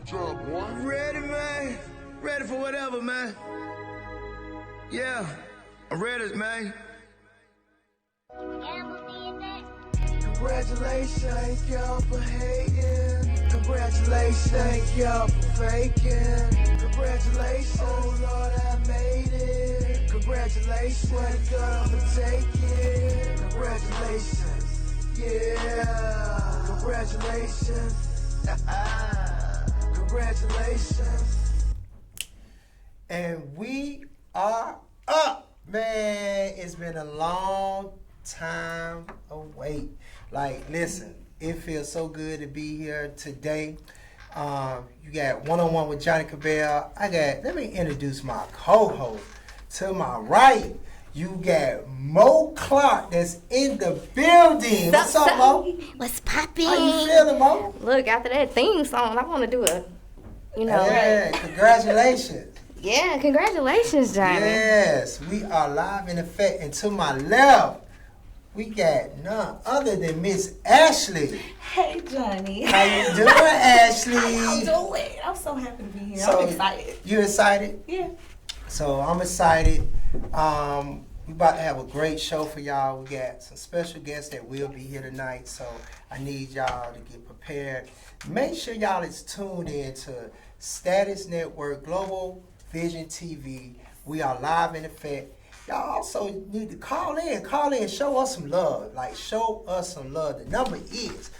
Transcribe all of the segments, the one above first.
job, boy. Ready, man. Ready for whatever, man. Yeah, I'm ready, man. Congratulations, thank y'all for hating. Congratulations, thank y'all for faking. Congratulations, oh Lord, I made it. Congratulations, thank God for taking. Congratulations, yeah. Congratulations, congratulations. And we are up, man. It's been a long time away. Like, listen, it feels so good to be here today. You got one-on-one with Johnnie Cabbell. Let me introduce my co-host. To my right, you got Mo Clark that's in the building. What's up, Mo? What's poppin'? How you feeling, Mo? Look, after that theme song, I want to do Yeah, congratulations. Yeah, congratulations, Johnny. Yes, we are live in effect. And to my left, we got none other than Miss Ashley. Hey, Johnny. How you doing, Ashley? I'm doing. I'm so happy to be here. So, I'm excited. You excited? Yeah. So I'm excited. We about to have a great show for y'all. We got some special guests that will be here tonight. So I need y'all to get prepared. Make sure y'all is tuned in to Status Network Global Vision TV. We are live in effect. Y'all also need to call in, show us some love. Like, show us some love. The number is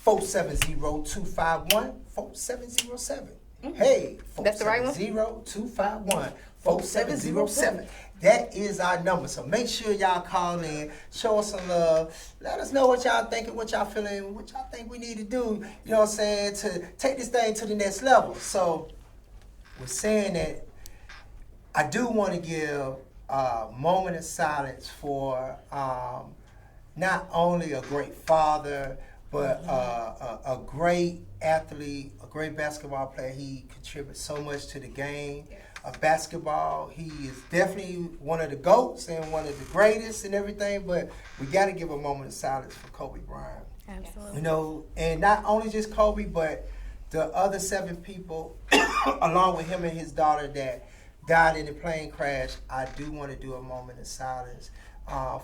470-251-4707. Hey, That's the right one? 470-251-4707. That is our number. So make sure y'all call in, show us some love. Let us know what y'all thinking, what y'all feeling, what y'all think we need to do, you know what I'm saying, to take this thing to the next level. So we're saying that I do want to give a moment of silence for not only a great father, but a great athlete, a great basketball player. He contributes so much to the game of basketball. He is definitely one of the GOATs and one of the greatest and everything, but we got to give a moment of silence for Kobe Bryant. Absolutely. You know, and not only just Kobe, but the other 7 people, along with him and his daughter, that died in the plane crash. I do want to do a moment of silence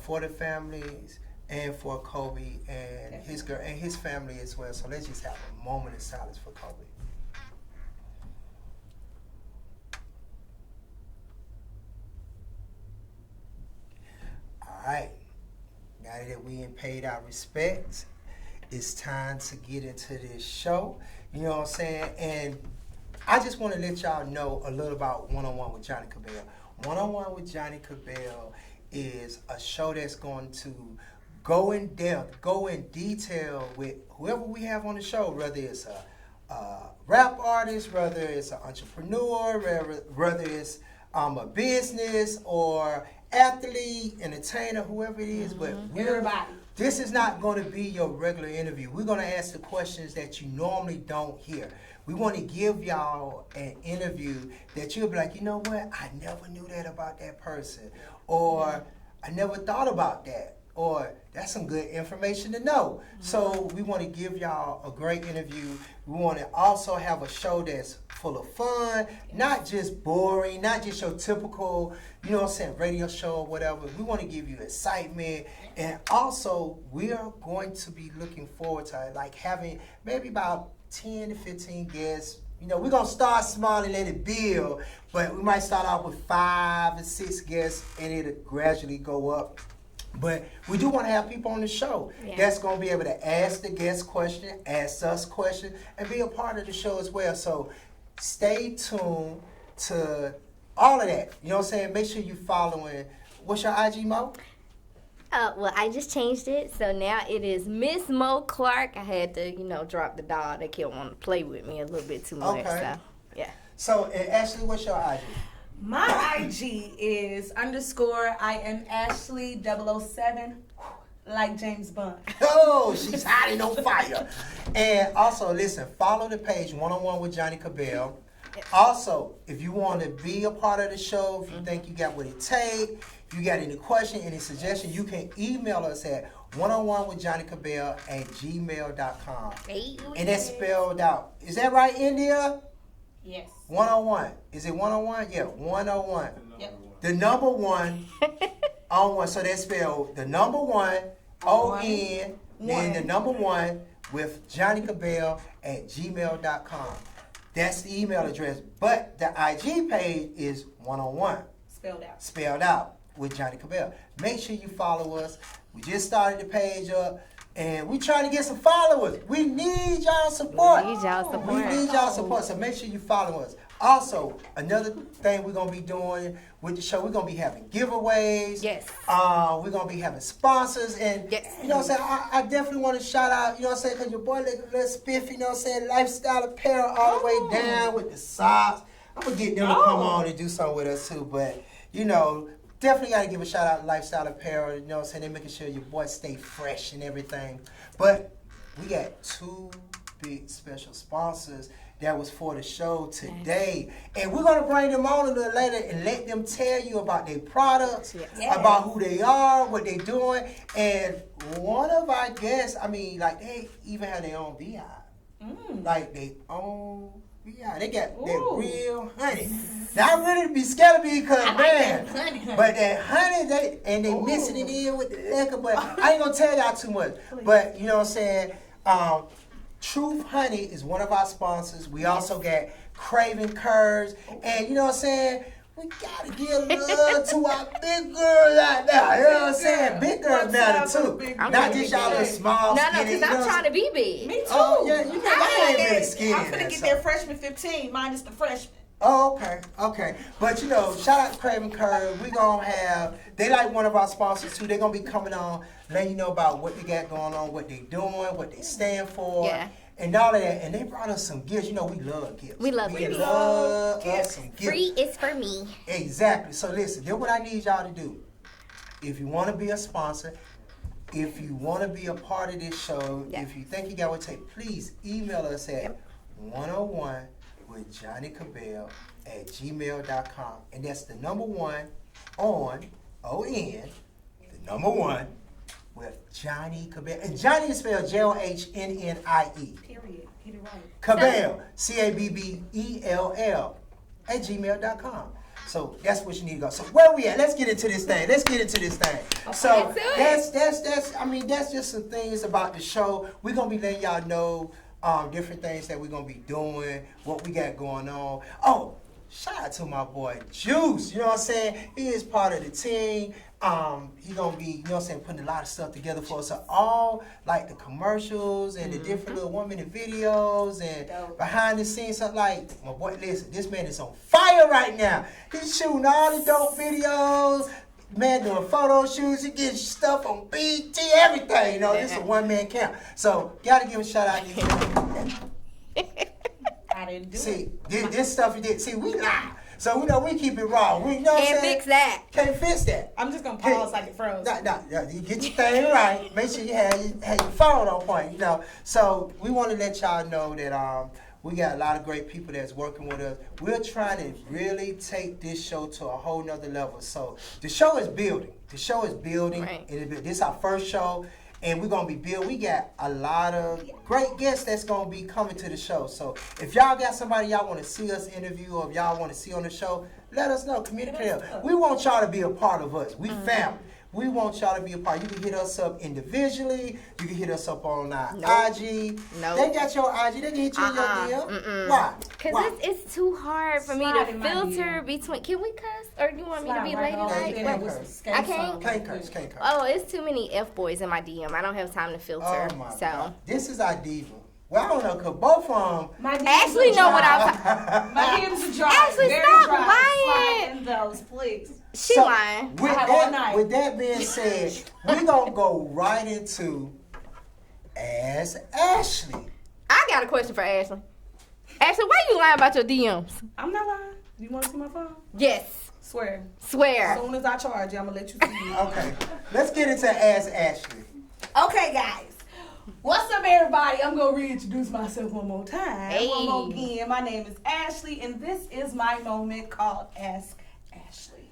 for the families and for Kobe and his girl and his family as well. So let's just have a moment of silence for Kobe. All right. Now that we ain't paid our respects, it's time to get into this show. You know what I'm saying? And I just want to let y'all know a little about One-on-One with Johnnie Cabbell. One-on-One with Johnnie Cabbell is a show that's going to go in depth, go in detail with whoever we have on the show, whether it's a rap artist, whether it's an entrepreneur, whether it's a business or athlete, entertainer, whoever it is. But Everybody. this is not going to be your regular interview. We're going to ask the questions that you normally don't hear. We want to give y'all an interview that you'll be like, you know what? I never knew that about that person. Or I never thought about that. Or that's some good information to know. So we want to give y'all a great interview. We want to also have a show that's full of fun, not just boring, not just your typical, you know what I'm saying, radio show or whatever. We want to give you excitement. And also, we are going to be looking forward to like having maybe about 10 to 15 guests. You know, we're going to start small and let it build, but we might start out with 5 or 6 guests and it'll gradually go up. But we do want to have people on the show that's going to be able to ask the guest question, ask us questions, and be a part of the show as well. So stay tuned to all of that. You know what I'm saying? Make sure you're following. What's your IG, Mo? Well, I just changed it, so now it is Miss Mo Clark. I had to, drop the dog. They kept wanting to play with me a little bit too much. Okay. So, yeah. So, and Ashley, what's your IG? My IG is _I am Ashley 007, like James Bond. Oh, she's hot and on fire. And also, listen, follow the page One-on-One with Johnnie Cabbell Also, if you want to be a part of the show, if you think you got what it takes, if you got any question, any suggestion, you can email us at oneononewithjohnnycabbell@gmail.com. And that's spelled out. Is that right, India? Yes. 101. Is it 101? Yeah, 101. Yep. The number 1 on 1. So that's spelled the number 1, O-N, then the number 1 with Johnny Cabbell @gmail.com. That's the email address. But the IG page is 101. Spelled out with Johnny Cabbell. Make sure you follow us. We just started the page up. And we trying to get some followers. We need y'all support. We need y'all support. So make sure you follow us. Also, another thing we're going to be doing with the show, we're going to be having giveaways. Yes. We're going to be having sponsors. And, you know what I'm saying, I definitely want to shout out, you know what I'm saying, because your boy look a little spiffy, you know what I'm saying, lifestyle apparel all the way down with the socks. I'm going to get them to come on and do something with us too. But, you know, definitely got to give a shout out to Lifestyle Apparel. You know what I'm saying? They're making sure your boy stay fresh and everything. But we got 2 big special sponsors that was for the show today. And we're going to bring them on a little later and let them tell you about their products, about who they are, what they're doing. And one of our guests, I mean, like, they even have their own VI. Like, they own VI. They got that real honey. Now, I'm ready to be scared of me because, man, but that honey, they mixing it in with the liquor, but I ain't going to tell y'all too much. But, you know what I'm saying, Truth Honey is one of our sponsors. We also got Craving Curves. And, you know what I'm saying, we got to give love to our big girls out there. You know what I'm saying? Big girls matter too. Not just y'all little small, No, skinny. because I'm trying to be big. Me too. Oh, yeah, you know, I ain't really skinny. I'm finna get that freshman 15 minus the freshman. Oh, okay. But, you know, shout out to Craven Curve. We going to have, they like one of our sponsors, too. They're going to be coming on, letting you know about what they got going on, what they doing, what they stand for, and all of that. And they brought us some gifts. You know, we love gifts. We love us some gifts. Free is for me. Exactly. So, listen, this is what I need y'all to do. If you want to be a sponsor, if you want to be a part of this show, if you think you got what it takes, please email us at 101 with Johnny Cabbell @gmail.com. And that's the number 1 on O-N, the number 1 with Johnny Cabbell. And Johnny is spelled JOHNNIE. Period. Get it right. Cabbell, CABBELL @gmail.com. So that's what you need to go. So where we at? Let's get into this thing. So that's just some things about the show. We're gonna be letting y'all know different things that we're gonna be doing, what we got going on. Oh, shout out to my boy Juice. You know what I'm saying? He is part of the team. He gonna be, you know what I'm saying, putting a lot of stuff together for us. So all like the commercials and the different little 1-minute videos and behind the scenes stuff. Like, my boy, listen, this man is on fire right now. He's shooting all the dope videos. Man doing photo shoots, he getting stuff on BT, everything. You know, this is a 1-man camp. So, gotta give a shout out to him. I didn't do it. This stuff he did. See, we lie. So, we know we keep it raw. We know Can't fix that. Can't fix that. I'm just gonna pause like it froze. You get your thing right. Make sure you have your phone on point, you know. So, we want to let y'all know that we got a lot of great people that's working with us. We're trying to really take this show to a whole nother level. So the show is building. Right. This is our first show, and we're going to be building. We got a lot of great guests that's going to be coming to the show. So if y'all got somebody y'all want to see us interview or if y'all want to see on the show, let us know. Communicate. We want y'all to be a part of us. We family. We want y'all to be a part. You can hit us up individually. You can hit us up on our IG. They got your IG. They can hit you in your DM. Why? Because it's too hard for me to filter between. Can we cuss? Or do you want me to be ladylike? I can't? Can't curse. Oh, it's too many F-boys in my DM. I don't have time to filter. Oh, my God. This is our diva. Well, I don't know, because both of them. Ashley know what I'm talking. My DMs are dry. Ashley, stop lying. In those, please. She lying. With that being said, we're going to go right into Ask Ashley. I got a question for Ashley. Ashley, why you lying about your DMs? I'm not lying. You want to see my phone? Yes. Swear. As soon as I charge you, I'm going to let you see it. Okay. Let's get into Ask Ashley. Okay, guys. What's up, everybody? I'm going to reintroduce myself one more time. Hey. One more again. My name is Ashley, and this is my moment called Ask Ashley.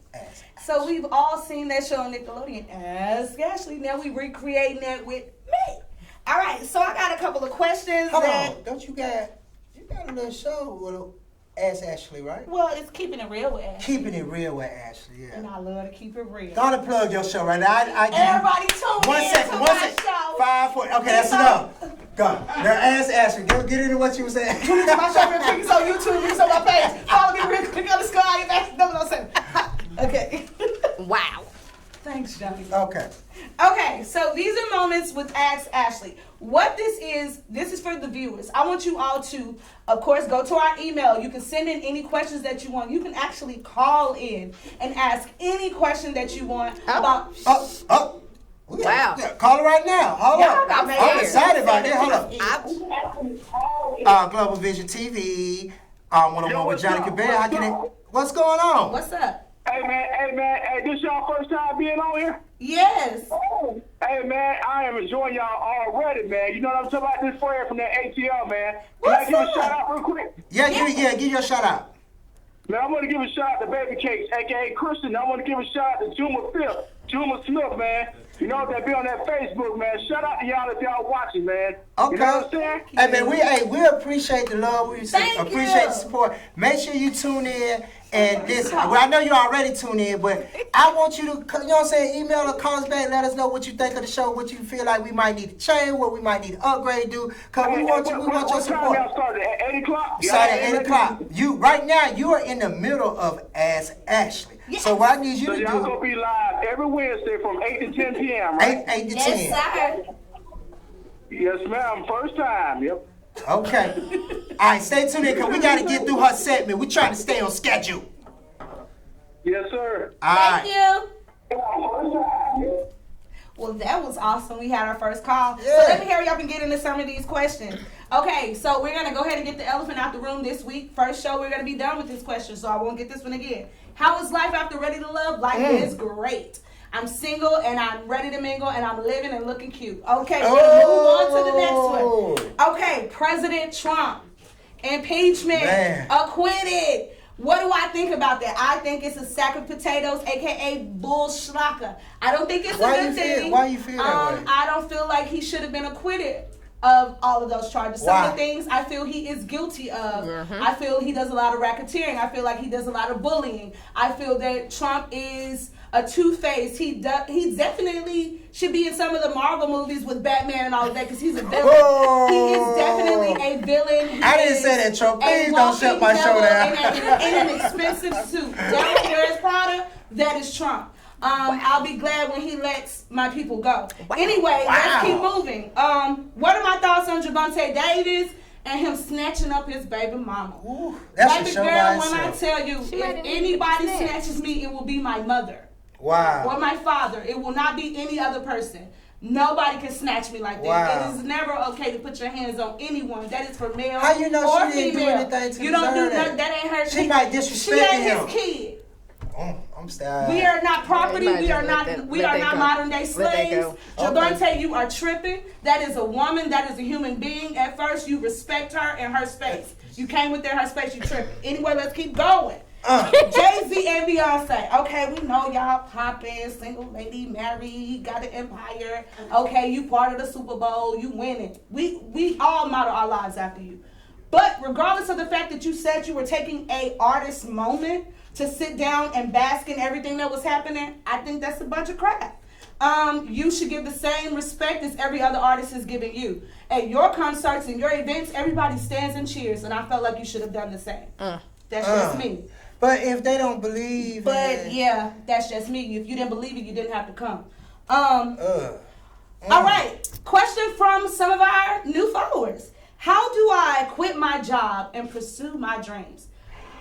So we've all seen that show on Nickelodeon, Ask Ashley. Now we recreating that with me. All right, so I got a couple of questions. Hold on, don't you got a little show with Ask Ashley, right? Well, it's Keeping It Real with Ashley. Keeping it real with Ashley, And yeah. I love to keep it real. Go on and plug your show right now. Everybody tune One in second, to one my second. show. 5, 4. Okay, that's enough. Go. Now Ask Ashley. Get into what you were saying. Tune into my show real quick. It's on YouTube. It's on my page. Follow me real quick on the sky. That's 007. Okay. Wow. Thanks, Johnny. Okay. Okay, so these are moments with Ask Ashley. What this is for the viewers. I want you all to, of course, go to our email. You can send in any questions that you want. You can actually call in and ask any question that you want about. Wow. Yeah, call her right now. Hold up. I'm excited about this. Hold up. Global Vision TV. 101 with Johnnie Cabbell. What's going on? What's up? Hey man, this y'all first time being on here? Yes. Hey man, I am enjoying y'all already, man. You know what I'm talking about? This friend from that ATL, man. Can What's I give up? a shout out real quick? Yeah, give your shout out. Man, I want to give a shout out to Baby Cakes, aka Christian. I want to give a shout out to Juma Smith, man. You know that be on that Facebook, man. Shout out to y'all if y'all watching, man. Okay. You know what I'm saying? Hey man, we appreciate the love. We Thank appreciate you. the support. Make sure you tune in and listen. Well, I know you already tuned in, but I want you to, you know what I'm saying, email or call us back. Let us know what you think of the show, what you feel like we might need to change, what we might need to upgrade, because we want your What support. time y'all started? At 8 o'clock? Start at 8 o'clock. Right now, you are in the middle of Ask Ashley. Yes. So what I need you So to y'all do, gonna be live every Wednesday from 8 to 10 p.m., right? 8 to 10. Yes, sir. Yes, ma'am. First time, yep. Okay. All right, stay tuned in, because we got to get through her segment. We're trying to stay on schedule. Yes, sir. All Thank right. you. Well, that was awesome. We had our first call. Yeah. So let me hurry up and get into some of these questions. Okay, so we're going to go ahead and get the elephant out the room this week. First show, we're going to be done with this question, so I won't get this one again. How is life after Ready to Love? Life is great. I'm single, and I'm ready to mingle, and I'm living and looking cute. Okay, we're going to move on to the next one. Okay, President Trump. Impeachment. Man. Acquitted. What do I think about that? I think it's a sack of potatoes, aka bull schlaka. I don't think it's a good thing. Why you feel that way? I don't feel like he should have been acquitted of all of those charges. Some Why? of the things I feel he is guilty of. I feel he does a lot of racketeering. I feel like he does a lot of bullying. I feel that Trump is a two-faced. He definitely should be in some of the Marvel movies with Batman and all of that, because he's a villain. Oh. He is definitely a villain. I didn't say that, Trump. Please don't shut my show down. In an expensive suit. Devil wears Prada. That is Trump. I'll be glad when he lets my people go. Anyway, let's keep moving. What are my thoughts on Javante Davis and him snatching up his baby mama? Ooh, that's baby a show girl, by when I itself. tell you, if anybody snatches me, it will be my mother Wow. or my father. It will not be any other person. Nobody can snatch me like that. Wow. It is never okay to put your hands on anyone. That is for male How you know or she didn't do female. anything to You don't do deserve nothing. that? That ain't her. She might disrespect She ain't him. his kid. I'm sad. We are not property. Imagine, We are let not. that- We let are that not go. modern day Let that slaves. go. Javante, you are tripping. That is a woman. That is a human being. At first, you respect her in her space. You came within her space. You tripping. Anyway, let's keep going. Jay-Z and Beyonce. Okay, we know y'all popping, single lady, married, got an empire. Okay, you part of the Super Bowl. You winning. We all model our lives after you. But regardless of the fact that you said you were taking a artist moment to sit down and bask in everything that was happening, I think that's a bunch of crap. You should give the same respect as every other artist is giving you. At your concerts and your events, everybody stands and cheers, and I felt like you should have done the same. That's just me. But if they don't believe, But yeah, that's just me. If you didn't believe it, you didn't have to come. All right. Question from some of our new followers. How do I quit my job and pursue my dreams?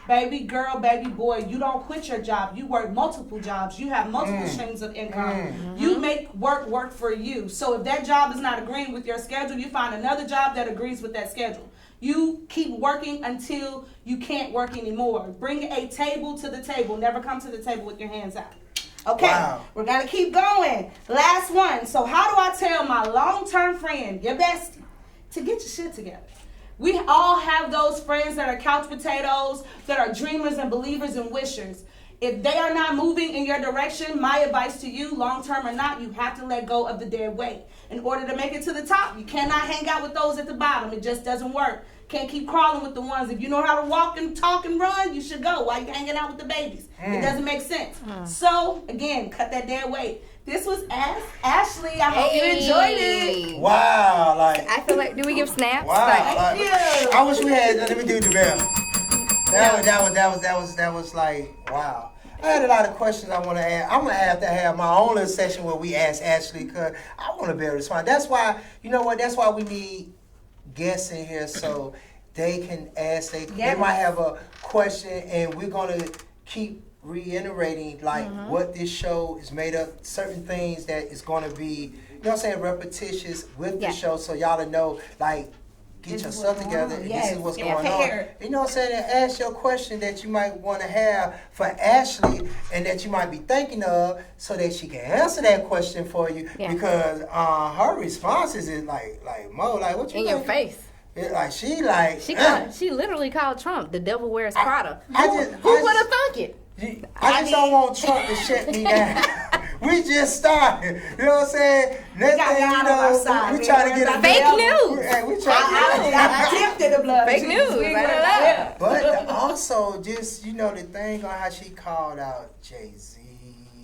Baby girl, baby boy, you don't quit your job. You work multiple jobs. You have multiple streams of income. You make work for you. So if that job is not agreeing with your schedule, you find another job that agrees with that schedule. You keep working until you can't work anymore. Bring a table to the table. Never come to the table with your hands out. Okay, Wow. we're gonna keep going. Last one. So how do I tell my long-term friend, your bestie, to get your shit together? We all have those friends that are couch potatoes, that are dreamers and believers and wishers. If they are not moving in your direction, my advice to you, long-term or not, you have to let go of the dead weight. In order to make it to the top, you cannot hang out with those at the bottom. It just doesn't work. Can't keep crawling with the ones. If you know how to walk and talk and run, you should go. Why you hanging out with the babies? It doesn't make sense. So, again, cut that dead weight. This was Ashley. I hope you enjoyed it. Wow, like I feel like, do we give snaps? wow. Like, Like, you. I wish we had. Let me do the bell. That was like wow. I had a lot of questions I want to ask. I'm gonna have to have my own little session where we ask Ashley because I want to be able to respond. That's why you know what. That's why we need guests in here so they can ask. They might have a question, and we're gonna keep reiterating like what this show is made up. Certain things that is gonna be, you know what I'm saying, repetitious with the show, so y'all to know like. Get your stuff together. This is what's going on. You know what I'm saying? And ask your question that you might want to have for Ashley and that you might be thinking of so that she can answer that question for you. Yeah. Because her responses is like Mo, like what you in think? your face. It, like she She literally called Trump the devil wears Prada. I Who just- would have thunk it? I just don't want Trump to shut me down. We just started. You know what I'm saying? Next thing you know, we try to get a Fake news. We try to I tipped the blood. Fake news. I don't know. But also, just, you know, the thing on how she called out Jay-Z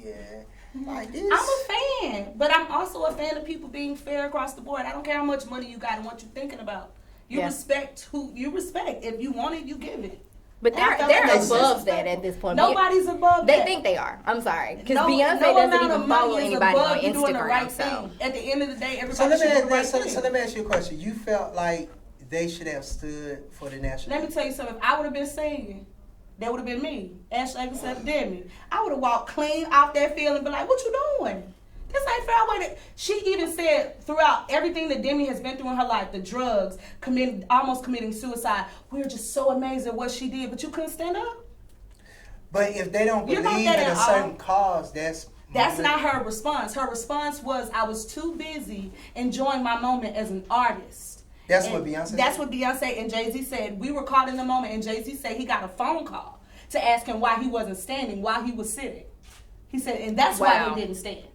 and like this. I'm a fan, but I'm also a fan of people being fair across the board. I don't care how much money you got and what you're thinking about. You respect who you respect. If you want it, you give it. But they're above that at this point. Nobody's above that. They think they are. I'm sorry. Because Beyonce doesn't even follow anybody on Instagram. So at the end of the day, everybody So let me thing. ask you a question. You felt like they should have stood for the national. Let me tell you something. If I would have been singing, that would have been me. Ashley Evans said Demi. I would have walked clean out that field and been like, "What you doing? This ain't fair." She even said throughout everything that Demi has been through in her life, the drugs, almost committing suicide, we're just so amazed at what she did, but you couldn't stand up. But if they don't believe in a certain cause, that's not her response. Her response was, I was too busy enjoying my moment as an artist. That's what Beyonce said? That's what Beyonce and Jay-Z said. We were caught in the moment, and Jay-Z said he got a phone call to ask him why he wasn't standing, while he was sitting. He said, and that's why he didn't stand.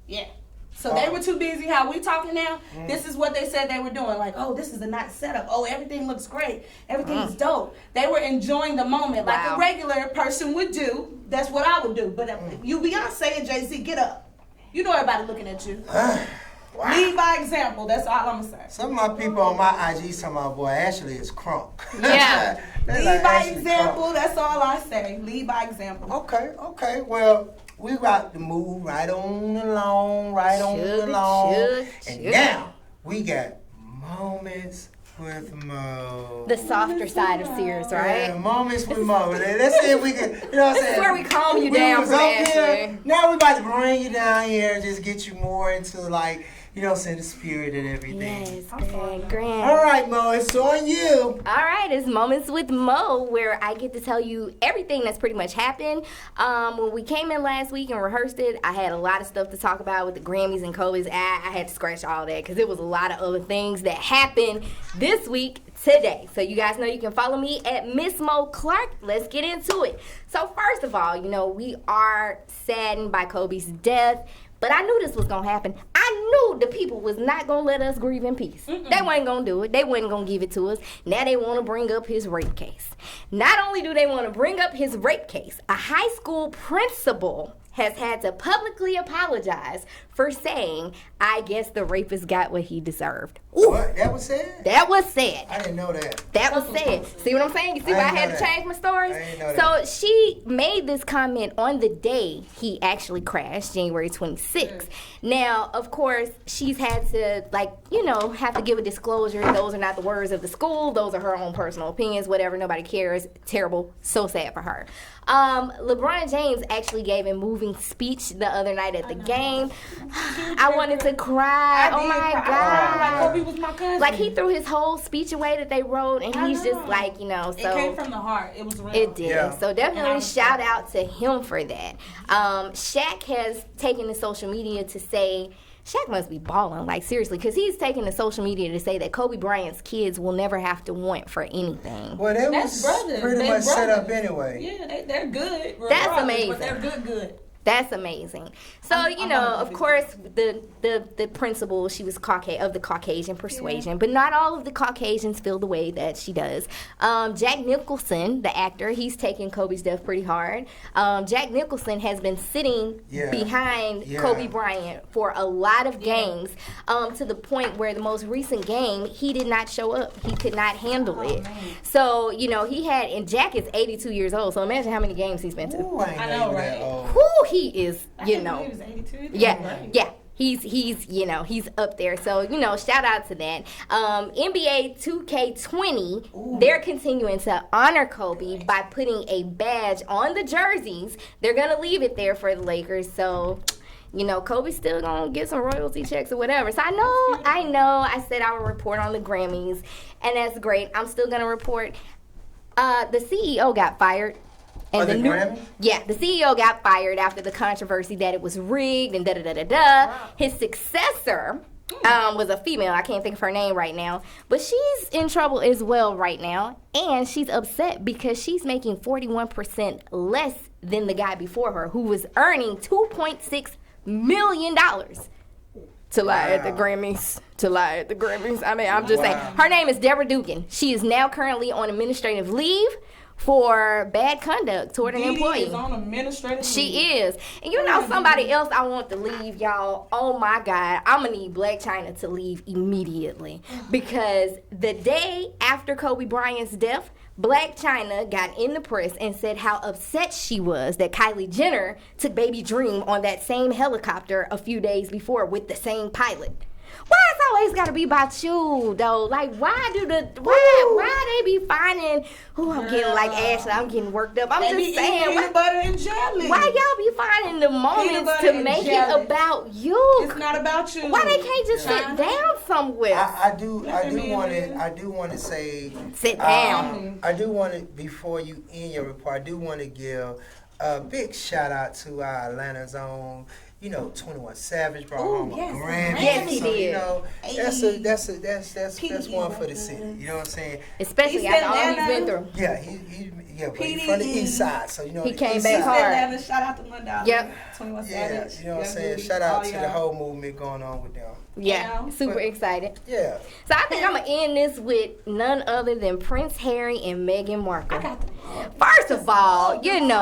Yeah. So they were too busy. How we talking now? This is what they said they were doing. Like, oh, this is a nice setup. Oh, everything looks great. Everything's dope. They were enjoying the moment like a regular person would do. That's what I would do. But you Beyonce and Jay-Z, get up. You know everybody looking at you. Lead by example. That's all I'm going to say. Some of my people on my IG talking about, boy, Ashley is crunk. Yeah. Lead by example. Crunk. That's all I say. Lead by example. Okay. Well, we about to move right on along. And now we got Moments with Mo. The softer side of Sears, right? Yeah, Moments with Mo. Let's see if we can, you know what I'm saying? This is where we calm you down from Ashley. Now we about to bring you down here and just get you more into like, you know what I'm saying, the spirit and everything. Yes, grand. All right, Mo, it's on you. All right, it's Moments with Mo, where I get to tell you everything that's pretty much happened. When we came in last week and rehearsed it, I had a lot of stuff to talk about with the Grammys and Kobe's. I had to scratch all that because it was a lot of other things that happened this week today. So you guys know you can follow me at Miss Mo Clark. Let's get into it. So first of all, you know, we are saddened by Kobe's death. But I knew this was going to happen. I knew the people was not going to let us grieve in peace. They wasn't going to do it. They wasn't going to give it to us. Now they want to bring up his rape case. Not only do they want to bring up his rape case, a high school principal has had to publicly apologize for saying, I guess the rapist got what he deserved. Ooh. What? That was said? That was said. I didn't know that. That was said. See what I'm saying? You see why I had to change my stories? I didn't know that. So she made this comment on the day he actually crashed, January 26th. Now, of course, she's had to, have to give a disclosure. Those are not the words of the school. Those are her own personal opinions, whatever. Nobody cares. Terrible. So sad for her. LeBron James actually gave a moving speech the other night at the game. I wanted to cry. Oh my God. Like Kobe was my cousin. Like he threw his whole speech away that they wrote, and he's just like, you know, so it came from the heart. It was real. it did. Yeah. So definitely shout out to him for that. Shaq has taken to social media to say, Shaq must be balling, like seriously, because he's taking to social media to say that Kobe Bryant's kids will never have to want for anything. Well, they was pretty much set up anyway. Yeah, they're good. That's amazing. But they're good. That's amazing. So, you know, of course, the principal, she was of the Caucasian persuasion, but not all of the Caucasians feel the way that she does. Jack Nicholson, the actor, he's taking Kobe's death pretty hard. Jack Nicholson has been sitting behind Kobe Bryant for a lot of games, to the point where the most recent game, he did not show up. He could not handle it. Man. So, you know, and Jack is 82 years old, so imagine how many games he's been to. Ooh, I know, right? Who he is, you know. He was 82. Yeah. He's you know, he's up there. So, you know, shout out to that. NBA 2K20, they're continuing to honor Kobe by putting a badge on the jerseys. They're going to leave it there for the Lakers. So, you know, Kobe's still going to get some royalty checks or whatever. So I know I said I would report on the Grammys, and that's great. I'm still going to report. The CEO got fired. And the CEO got fired after the controversy that it was rigged and da-da-da-da-da. Wow. His successor was a female. I can't think of her name right now. But she's in trouble as well right now. And she's upset because she's making 41% less than the guy before her, who was earning $2.6 million. To lie at the Grammys. I mean, I'm just saying. Her name is Deborah Dugan. She is now currently on administrative leave for bad conduct toward an employee. Is on administrative leave. She is. And you know somebody else I want to leave, y'all. Oh my God. I'm going to need Blac Chyna to leave immediately. Because the day after Kobe Bryant's death, Blac Chyna got in the press and said how upset she was that Kylie Jenner took Baby Dream on that same helicopter a few days before with the same pilot. Why it's always gotta be about you though? Like why they be finding I'm getting like Ashley, I'm getting worked up. I'm just saying peanut butter and jelly. Why y'all be finding the moments to make it about you? It's not about you. Why they can't just sit down somewhere? I do want to say sit down. I do want to, before you end your report, I do want to give a big shout out to our Atlanta's own, 21 Savage brought home a Grammy. Yes, he did. You know, that's one for the city. You know what I'm saying? Especially after all he's been through. Yeah, but he's from the east side, so he came back hard. Shout out to my dog. Yep. 21 Savage. Yeah, you know what I'm saying? Shout out to the whole movement going on with them. Yeah, super excited. Yeah. So I think I'm going to end this with none other than Prince Harry and Meghan Markle. First of all,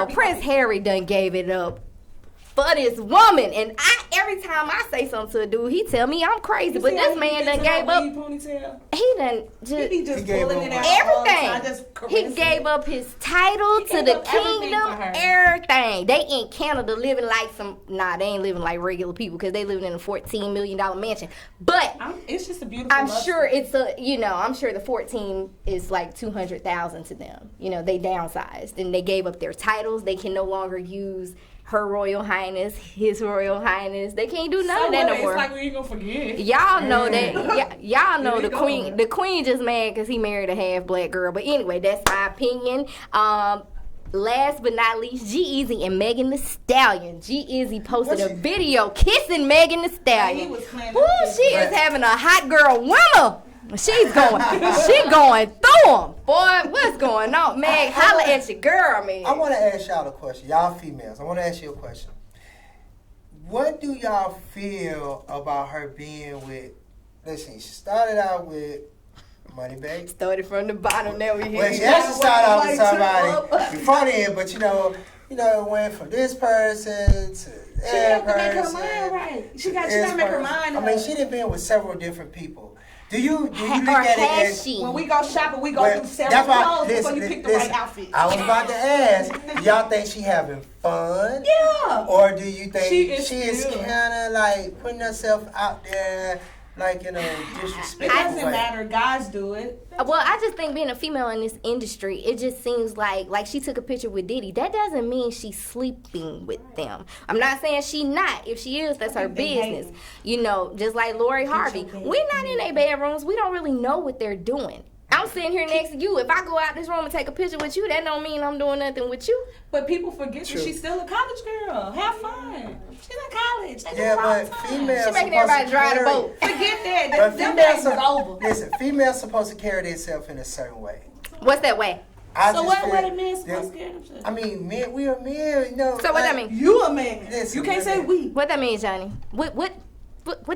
Prince Harry done gave it up for this woman, and every time I say something to a dude, he tell me I'm crazy, but this man done gave up. He done just pulling it out everything. He gave up his title to the kingdom, everything. They in Canada living like they ain't living like regular people because they living in a $14 million mansion. But it's just a beautiful. I'm sure I'm sure the 14 is like 200,000 to them. They downsized and they gave up their titles. They can no longer use Her Royal Highness, His Royal Highness. They can't do none of that no more. It's like we ain't gonna forget. Y'all know that. Y'all know the queen. The queen just mad because he married a half black girl. But anyway, that's my opinion. Last but not least, G-Eazy and Megan Thee Stallion. G-Eazy posted a video kissing Megan Thee Stallion. She is having a hot girl winter. She going through them. Boy, what's going on? Meg, holla at your girl, man. I want to ask y'all a question. Y'all females, I want to ask you a question. What do y'all feel about her being with, listen, she started out with Moneybagg. Started from the bottom, now we here. Well, she has to start out with somebody before then, but it went from this person to that person. She got to make her mind right. She got to make her mind right. I mean, she done been with several different people. Do you look at it as when we go shopping, we go through several clothes before you pick the right outfit? I was about to ask, do y'all think she having fun? Yeah. Or do you think she is kind of like putting herself out there like in a It disrespectful doesn't way. matter. Guys do it. Well, I just think being a female in this industry, it just seems like she took a picture with Diddy. That doesn't mean she's sleeping with them. I'm not saying she not. If she is, that's her business. You know, just like Lori Harvey. We're not in their bedrooms. We don't really know what they're doing. I'm sitting here next to you. If I go out this room and take a picture with you, that don't mean I'm doing nothing with you. But people forget that she's still a college girl. Have fun. She's in college. They do Yeah, it all but the time. females She making supposed everybody to drive the carry- boat. Forget that. But Them females, days is over. listen, females supposed to carry themselves in a certain way. What's that way? I So just what feel a man supposed that- to carry themselves? I mean, men, we are men, you know. So what that mean? You a man. Listen, You can't say women- we. What that mean, Johnny? What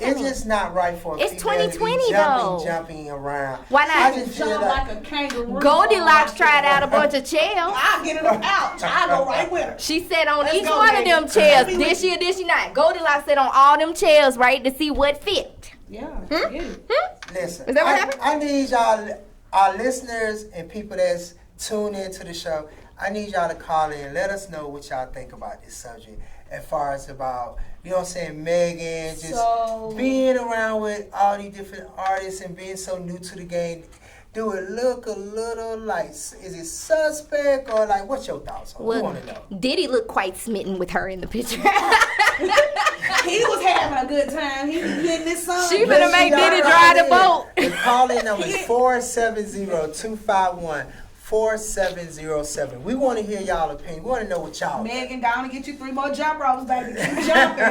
that It's mean? just not right for a It's female to be 2020 though. jumping around. Why not? I just feel Jump like like a kangaroo. Goldilocks tried out a bunch of chairs. I'll get in the pouch. I'll go right with her. She said on Let's each go, one baby. of them chairs, Let me did with she or did she not? Goldilocks said on all them chairs, right, to see what fit. Yeah. Hmm? Get it. listen. Is that what happened? I need y'all, our listeners and people that's tuned into the show. I need y'all to call in and let us know what y'all think about this subject. As far as about, you know what I'm saying, Megan, just So- being around with all these different artists and being so new to the game. Do it look a little like, is it suspect or like, what's your thoughts on it? We Well, want to know. Diddy looked quite smitten with her in the picture. He was having a good time. He was getting this song. She better make Diddy drive the boat. The call-in number is 470-251-4707. We want to hear y'all opinion. We want to know what y'all think. Megan, go on and get you 3 more jump ropes, baby. Keep jumping.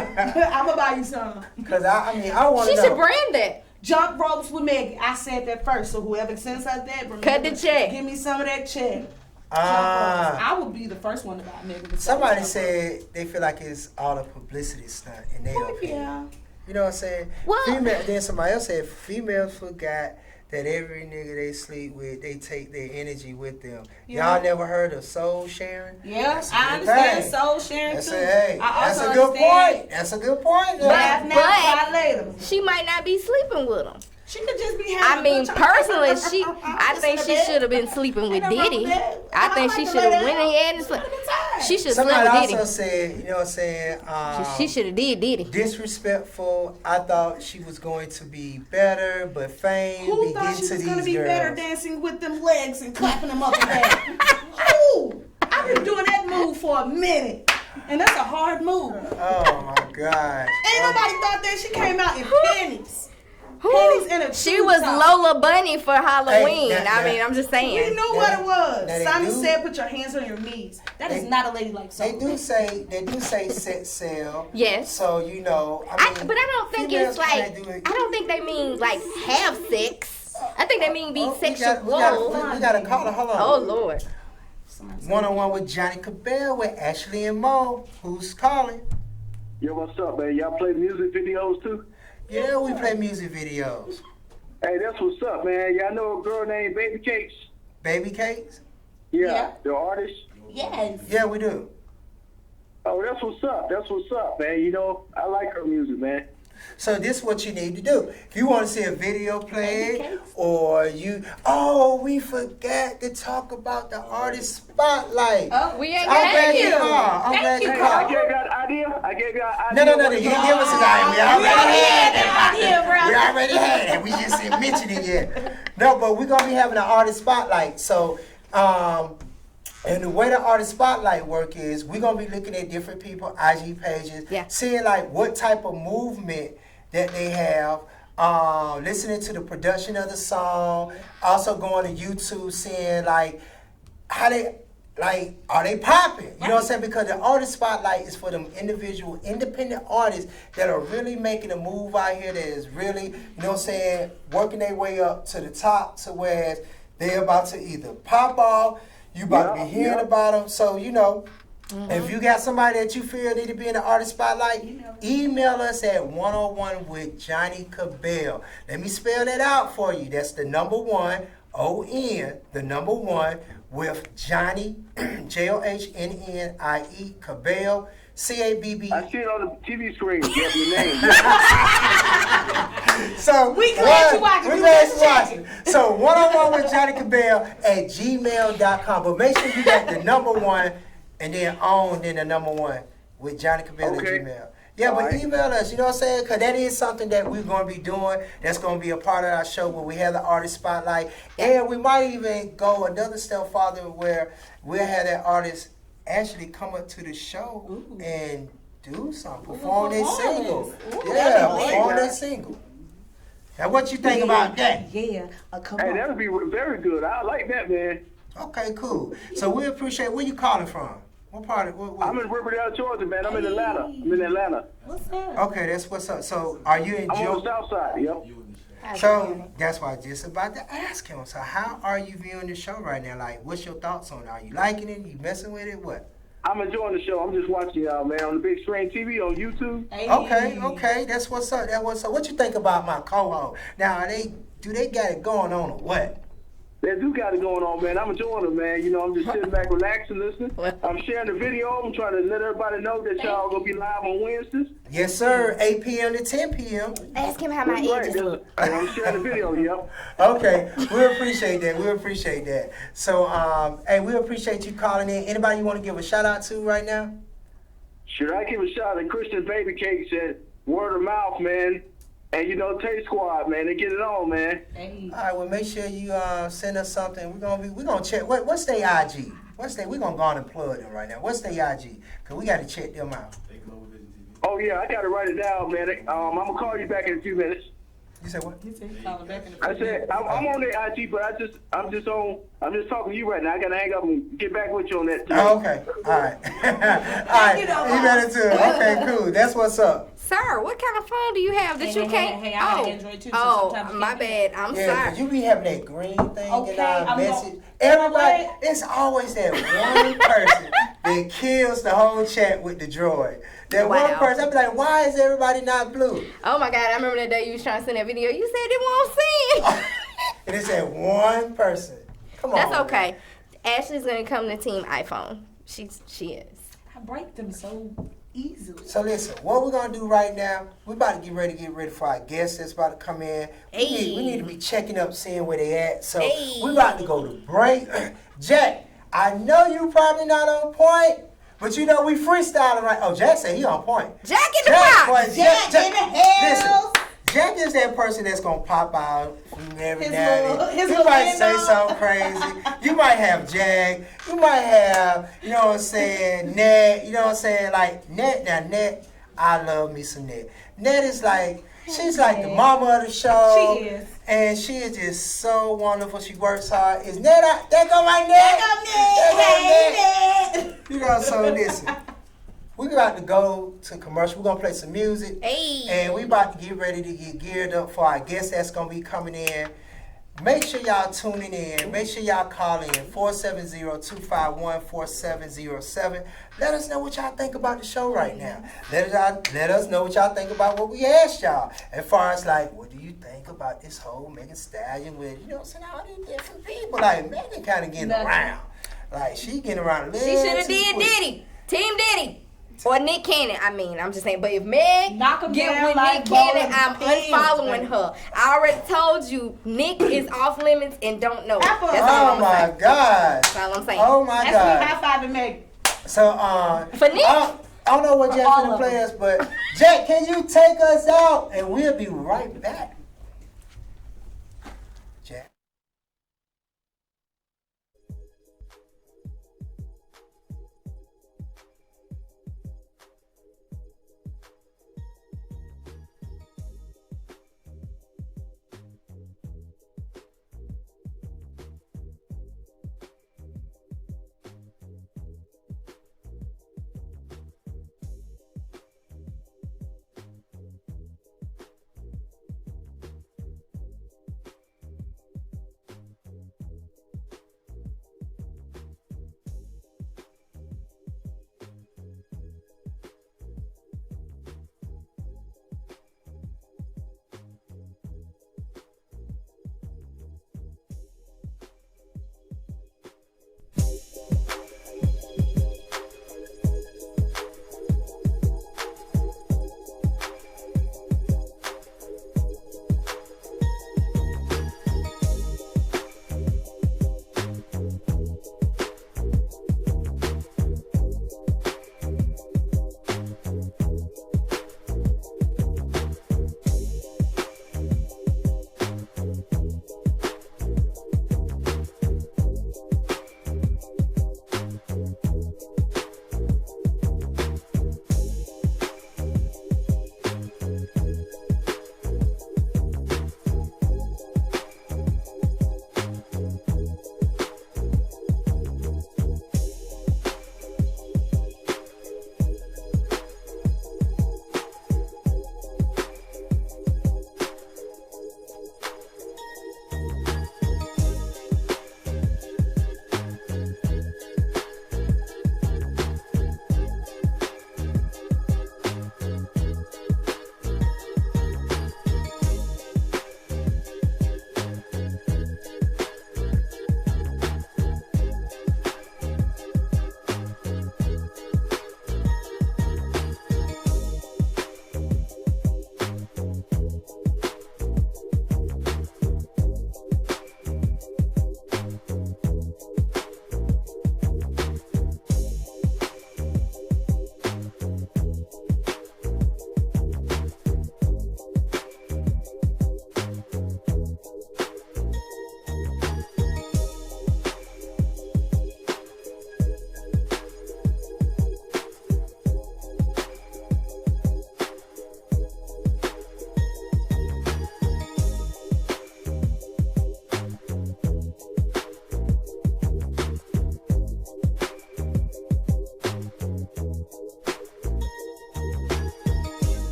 I'm going to buy you some. Because I want She to should know. brand that. Jump ropes with Megan. I said that first. So whoever sends us that, remember, Cut the check. Give me some of that check. Ah. I would be the first one to buy Megan. Somebody said they feel like it's all a publicity stunt in their Fuck opinion. yeah. You know what I'm saying? Well- Then somebody else said females forgot that every nigga they sleep with, they take their energy with them. Yeah. Y'all never heard of soul sharing? Yeah, That's a I good understand thing. soul sharing That's too. hey, I that's also a good understand point. That's a good point. Laugh Yeah. now, But- cry later. She might not be sleeping with him. She could just be I having mean, a good time. personally, I think she should have been sleeping with Ain't no wrong Diddy. with that. I think she like should to have lay went down. ahead and slept. Have a good time. She should have Somebody slept with also Diddy. said, you know what I'm saying? She should have did Diddy. Disrespectful. I thought she was going to be better, but fame Who be thought getting she to was going to these be better girls. dancing with them legs and clapping them up and down? Who? I've been doing that move for a minute. And that's a hard move. Oh my God. Ain't nobody thought that. She came out in panties. Who? Panties and a She tube was top. Lola Bunny for Halloween. now- I mean, I'm just We saying. knew what it was. Now they Simon do- said, "Put your hands on your knees." That is They- not a ladylike They song. do say set sale. Yes. So you know, But I don't think females it's like. can't do it. I don't think they mean like have sex. I think they mean be Oh, sexual. we got a caller. Hold on. Oh Lord. One-on-one with Johnnie Cabbell with Ashley and Mo. Who's calling? Yo, what's up, man? Y'all play music videos too? Yeah, we play music videos. Hey, that's what's up, man. Y'all know a girl named Baby Cakes? Baby cakes? Yeah. The artist? Yes. Yeah, we do. Oh, that's what's up. That's what's up, man. You know, I like her music, man. So this is what you need to do. If you want to see a video played, cakes? or we forgot to talk about the artist spotlight. Oh, We ain't I'm got glad you you. called. I'm glad you Hey, I called. gave y'all an idea. I gave y'all an idea. No. You didn't give us his idea. We already had that. Yeah, We already had it. We just didn't mention it yet. No, but we're gonna be having an artist spotlight. So, and the way the artist spotlight work is, we're gonna be looking at different people, IG pages, seeing like what type of movement that they have. Listening to the production of the song, also going to YouTube, seeing like how they. Like, are they popping? You know what I'm saying? Because the artist spotlight is for them individual, independent artists that are really making a move out here that is really, you know what I'm saying, working their way up to the top to where they're about to either pop off, you about to be hearing about them. So, you know, if you got somebody that you feel need to be in the artist spotlight, email us at 101 with Johnnie Cabbell. Let me spell that out for you. That's the number 1, O-N, the number 1, with Johnnie, Johnnie, Cabbell, C-A-B-B. I see it on the TV screen. You have your name. So We glad you watching. We glad you watching. So 101 with Johnnie Cabbell at gmail.com. But make sure you got the number 1 and then the number 1 with Johnnie Cabbell Okay. at Gmail. Yeah, but Alright. email us, you know what I'm saying? Because that is something that we're going to be doing. That's going to be a part of our show where we have the artist spotlight. And we might even go another step farther where we'll have that artist actually come up to the show and do something, perform their single. Yeah, perform their single. Now, what you think about that? Yeah, come Hey, on. that would be very good. I like that, man. Okay, cool. So we appreciate, where you calling from? What part of, what? I'm in Riverdale, Georgia, man. I'm in Atlanta. I'm in Atlanta. What's up? Okay, that's what's up. So are you in I'm on the Georgia? south side, yep. So that's why I just about to ask him. So how are you viewing the show right now? Like, what's your thoughts on it? Are you liking it? You messing with it? What? I'm enjoying the show. I'm just watching y'all, man, on the big screen TV on YouTube. Hey. Okay, that's what's up. That what's up. What you think about my co-host? Now, do they got it going on or what? They do got it going on, man. I'm enjoying it, man. You know, I'm just sitting back, relaxing, listening. I'm sharing the video. I'm trying to let everybody know that y'all gonna be live on Wednesdays. Yes, sir. 8 p.m. to 10 p.m. Ask him how my That's edges right. look. I'm sharing the video, yep. Okay, we appreciate that. We appreciate that. So, hey, we appreciate you calling in. Anybody you want to give a shout out to right now? Should I give a shout out to Christian Baby Cakes and Word of Mouth, man? And you know, Taste Squad, man. They get it on, man. Hey. All right, well, make sure you send us something. We're gonna check. What's their IG? We're gonna go on and plug them right now. What's their IG? Cause we got to check them out. Oh yeah, I gotta write it down, man. I'm gonna call you back in a few minutes. You said what? He said he calling back in the I said I'm on the IG, but I'm just talking to you right now. I gotta hang up and get back with you on that. Too. Oh, okay. All right. All right. You better too. Okay, cool. That's what's up. Sir, what kind of phone do you have that you can't? Hey, I got Android too, so oh, sometimes you my can't bad. I'm Yeah, sorry. 'cause you be having that green thing Okay, in our I'm message. gonna- Everybody, What? it's always that one person that kills the whole chat with the droid. That one Wow. person, I be like, why is everybody not blue? Oh my God, I remember that day you was trying to send that video. You said it won't send. And it's that one person. Come on. That's man. okay. Ashley's gonna come to Team iPhone. She is. I break them so easily. So listen, what we're gonna do right now, we're about to get ready for our guests that's about to come in. We need to be checking up, seeing where they at. So we're about to go to break. Jack, I know you probably not on point, but you know we freestyling right. Oh, Jack said he on point. Jack in the box. boy, Jack in the house. Listen, Jack is that person that's gonna pop out from every His now and little- then. his You little might say window. something crazy. You might have Jack. You might have, you know what I'm saying, Ned. You know what I'm saying? Like Ned. Now Ned, I love me some Ned. Ned is like, she's like the mama of the show. She is. And she is just so wonderful. She works hard. Is Ned out? There go my Ned. There go Ned. You know, so listen. We're about to go to commercial. We're going to play some music. Hey. And we about to get ready to get geared up for our guest that's going to be coming in. Make sure y'all tuning in. Make sure y'all call in 470-251-4707. Let us know what y'all think about the show right now. Let us know what y'all think about what we asked y'all. As far as like, what do you think about this whole Megan Stallion with, you know what I'm saying, all these different people. Like, Megan kind of getting around. Like, she getting around a little She should have too did quick. Diddy. Team Diddy. Or Nick Cannon. I mean, I'm just saying. But if Meg Knock 'em get down with like Nick Cannon, bowling I'm pins, unfollowing baby. her. I already told you, Nick is off limits and don't know it. Apple. That's all Oh I'm my saying. God. That's all I'm saying. Oh my That's God. me high-fiving Meg. So, For Nick? I don't know what Jack all finna of play them. us, but Jack, can you take us out? And we'll be right back. Jack.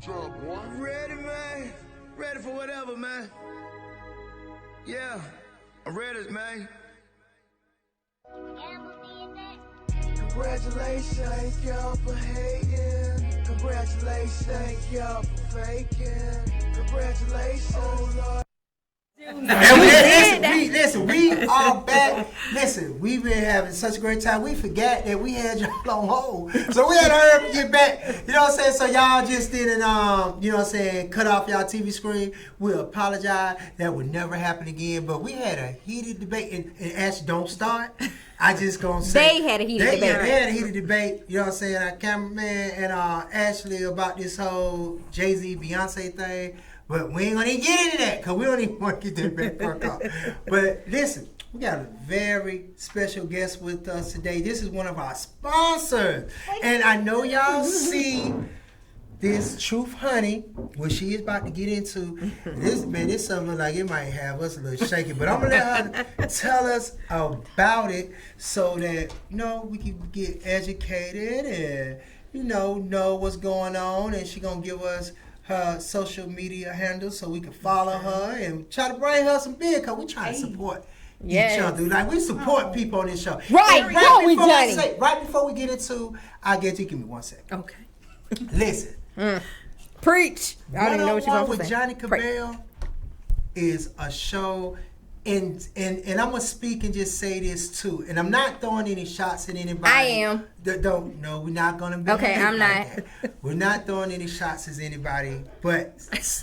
job, boy. Ready, man. Ready for whatever, man. Yeah, I'm ready, man. Congratulations, thank y'all for hating. Congratulations, thank y'all for faking. Congratulations, oh Lord. Listen, we are back. Listen, we've been having such a great time. We forgot that we had y'all on hold. So we had to hurry up and get back. You know what I'm saying? So y'all just didn't, you know what I'm saying, cut off y'all TV screen. We apologize. That would never happen again. But we had a heated debate. And Ash, don't start. I just gonna say. They had a heated debate. Yeah, they had a heated debate. You know what I'm saying? Our cameraman and Ashley about this whole Jay-Z, Beyonce thing. But we ain't gonna even get into that because we don't even want to get that back fucked up. But listen, we got a very special guest with us today. This is one of our sponsors. And I know y'all see this Truth Honey, what she is about to get into. This something like it might have us a little shaky. But I'm gonna let her tell us about it so that, you know, we can get educated and, you know what's going on. And she gonna give us her social media handles so we can follow her and try to bring her some beer because we try to support each other. Like we support people on this show. Right before we get into I guess you give me 1 second. Okay. Listen. Preach. I don't even know what you're going to with say. Johnnie Cabbell is a show. And I'm gonna speak and just say this too. And I'm not throwing any shots at anybody. I am. No, we're not gonna be. Okay, I'm not. We're not throwing any shots at anybody. But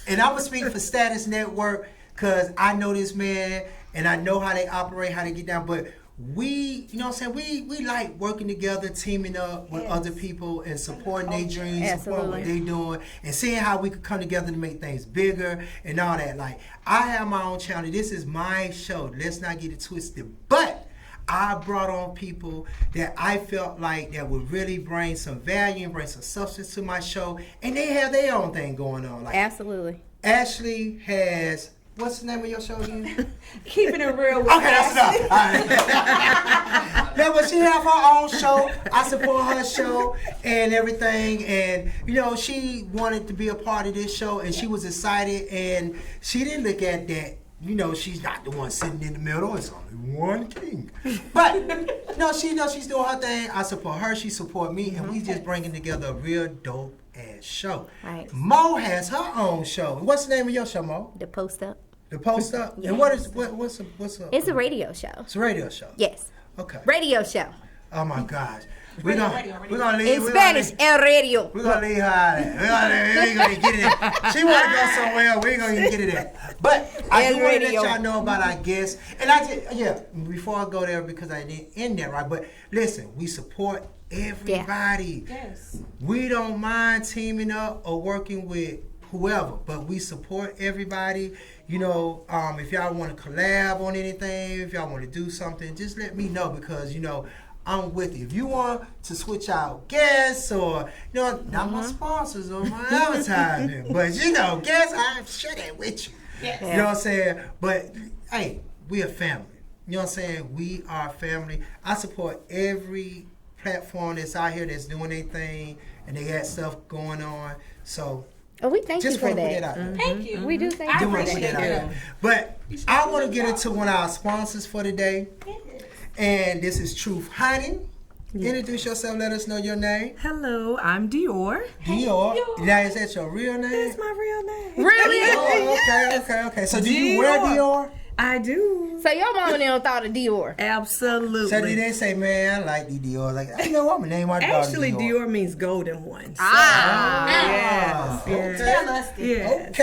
and I'm gonna speak for Status Network because I know this man and I know how they operate, how they get down. But we, you know what I'm saying? We like working together, teaming up with other people and supporting their dreams, supporting what they doing, and seeing how we could come together to make things bigger and all that. Like, I have my own channel. This is my show. Let's not get it twisted. But I brought on people that I felt like that would really bring some value and bring some substance to my show, and they have their own thing going on. Like, absolutely. Ashley has. What's the name of your show again? Keeping it real with okay, that's enough. All right. No, but she have her own show. I support her show and everything. And, you know, she wanted to be a part of this show, and she was excited. And she didn't look at that. You know, she's not the one sitting in the middle. It's only one king. But, no, she knows she's doing her thing. I support her. She support me. And we just bringing together a real dope ass show. Right. Mo has her own show. What's the name of your show, Mo? The Post Up. The Post Up? Yes. And what's up? It's a radio show. It's a radio show? Yes. Okay. Radio show. Oh my gosh. We're gonna leave. In Spanish, el radio. We're gonna leave her out of that. We ain't gonna get it in. She wanna go somewhere, we ain't gonna even get it in. But I do wanna let y'all know about our guests. And before I go there, because I didn't end that right, but listen, we support everybody. Yes. We don't mind teaming up or working with whoever, but we support everybody. You know, if y'all want to collab on anything, if y'all want to do something, just let me know because, you know, I'm with you. If you want to switch out guests or, you know, not my sponsors or my advertisement, but, you know, guests, I'm sure they're with you. Yes. You know what I'm saying? But, hey, we a family. You know what I'm saying? We are family. I support every platform that's out here that's doing their thing and they got stuff going on. So, we thank you for that. Thank you. We do thank you for that. But I want to get into one of our sponsors for today. And this is Truth Honey. Introduce yourself. Let us know your name. Hello, I'm Dior. Dior. Now, is that your real name? That's my real name. Really? Oh, okay. So do you wear Dior? I do. So your mama never thought of Dior? Absolutely. So did they say, man, I like the Dior? Like, you know what? I'm going to name my daughter Actually, Dior. Dior means golden one. So. Yes. Yes. Tell us this. Yes.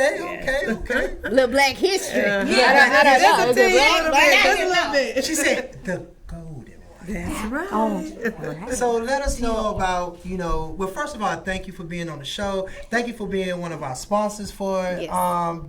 Okay. Little black history. That's a little bit. She said, the golden one. That's right. So let us know about, you know, well, first of all, thank you for being on the show. Thank you for being one of our sponsors for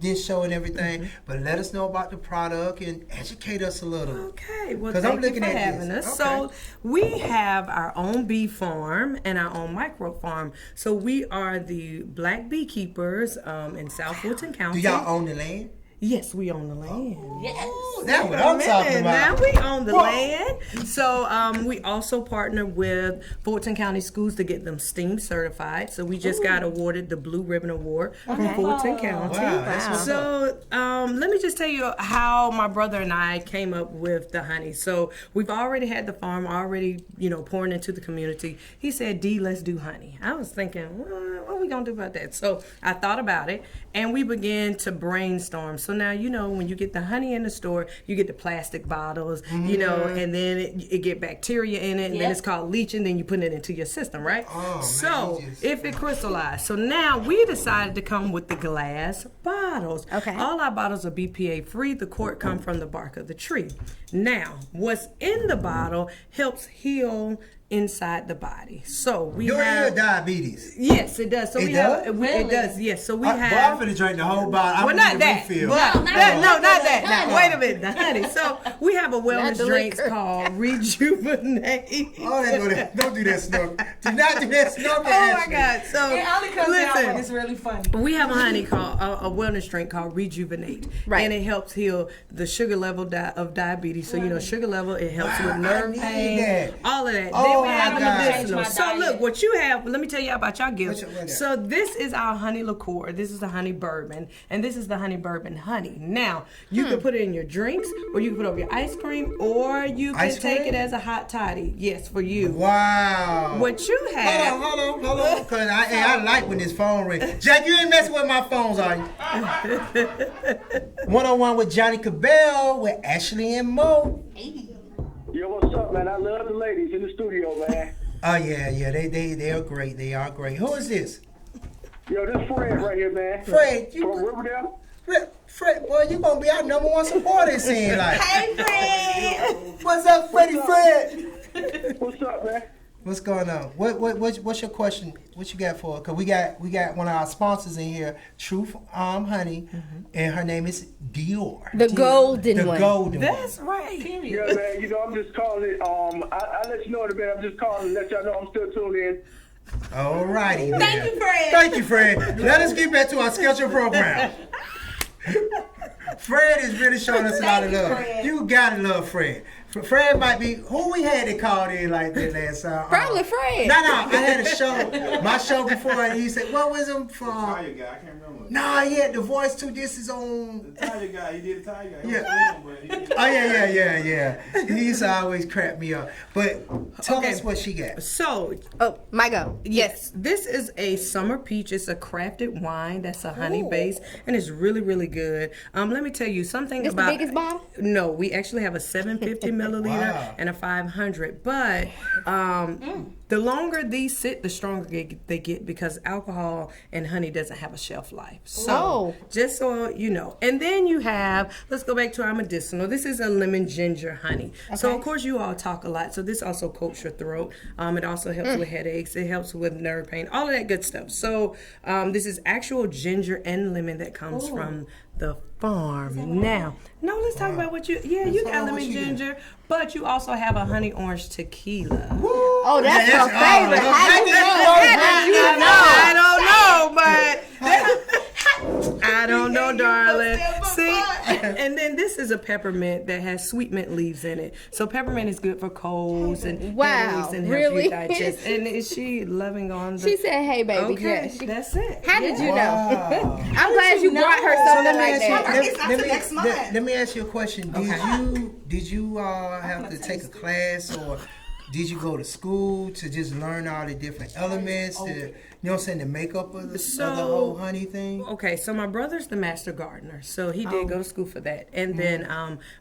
this show and everything. But let us know about the product and educate us a little. Okay. Well, thank you for having us. Okay. So we have our own bee farm and our own micro farm. So we are the black beekeepers in South Fulton County. Do y'all own the land? Yes, we own the land. Yes. That's what I'm talking Now about. we own the land. So we also partner with Fulton County Schools to get them STEAM certified. So we just got awarded the Blue Ribbon Award from Fulton County. Wow, that's what's So let me just tell you how my brother and I came up with the honey. So we've already had the farm already, pouring into the community. He said, D, let's do honey. I was thinking, well, what are we going to do about that? So I thought about it, and we began to brainstorm. So now, when you get the honey in the store, you get the plastic bottles, and then it get bacteria in it, and then it's called leaching, then you put it into your system, right? Oh, so man, if it crystallized. So now we decided to come with the glass bottles. Okay. All our bottles are BPA free. The cork come from the bark of the tree. Now, what's in the bottle helps heal inside the body. So we Do it have heal diabetes? Yes, it does. So It we does? have it does. Yes. So we Boy, I'm have finna drink the whole bottle. well, not that. Refill. But No, not that. honey. Now, wait a minute, the honey. So we have a wellness the drinks liquor. called Rejuvenate. Oh, don't do that snorkel. Do not do that snorkel. Oh my God! So It only comes out when it's listen, really funny. we have a honey called a wellness drink called Rejuvenate, Right. and it helps heal the sugar level of diabetes. So sugar level, it helps with I nerve need pain, that. all of that. Oh, Then we my have a God. medicinal. Change my So diet. look, what you have. Let me tell you about your gift. What that? So this is our honey liqueur. This is the honey bourbon, and this is the honey bourbon honey. Now you can put it in your drinks, or you can put it over your ice cream, or you can Ice take cream? it as a hot toddy. Yes, for you. Wow. What you have? Hold on. Cause I like when this phone rings. Jack, you ain't messing with my phones, are you? 101 with Johnnie Cabbell with Ashley and Mo. Yo, what's up, man? I love the ladies in the studio, man. Oh yeah, they are great. They are great. Who is this? Yo, this Fred right here, man. Fred, From Riverdale. Fred, boy, you gonna be our #1 supporter, it seems like. Hey, Fred. What's up, Freddie Fred? What's up, man? What's going on? What's your question? What you got for us? Cause we got one of our sponsors in here, Truth Honey, and her name is Dior. The golden The one. golden one. That's right. Yeah, man. I'm just calling it. I let you know in a bit. I'm just calling to let y'all know I'm still tuned in. All righty. Thank you, Fred. Thank you, Fred. Let us get back to our scheduled program. Fred is really showing us a lot of Thank you, love. Fred. You gotta love Fred. Fred might be who we had that called in like that last time. Probably Fred. No, I had a show, my show before, and he said, "What was him from?" Tiger guy, I can't remember. Nah, he had the voice too. This is on. The Tiger guy, he did the Tiger guy. He Yeah. was but he did Oh yeah. He used to always crap me up. But tell us what she got. So Oh, my go. yes, this is a summer peach. It's a crafted wine that's a honey base, and it's really, really good. Let me tell you something This the about. biggest bottle? No, we actually have a 750 milliliter Wow. and a 500. But the longer these sit, the stronger they get because alcohol and honey doesn't have a shelf life. So Oh. just so you know. And then you have, let's go back to our medicinal. This is a lemon ginger honey. So of course you all talk a lot. So this also coats your throat. It also helps with headaches. It helps with nerve pain. All of that good stuff. So this is actual ginger and lemon that comes from the farm. Now, let's talk about what you Let's talk got about what lemon you do. ginger, but you also have a honey orange tequila. Oh, that's Yeah, my favorite. I I don't know, but I don't know, darling. See, and then this is a peppermint that has sweet mint leaves in it. So peppermint is good for colds and Wow, headaches and helps really? you digest. And is she loving on the? She said, "Hey, baby." Okay, Yeah, she- that's it. How did you know? Wow. I'm glad you brought her So something like that. let me ask you a question. Did you have to take a class, or did you go to school to just learn all the different elements? You know what I'm saying? The makeup of the whole honey thing. Okay, so my brother's the master gardener, so he did go to school for that. And then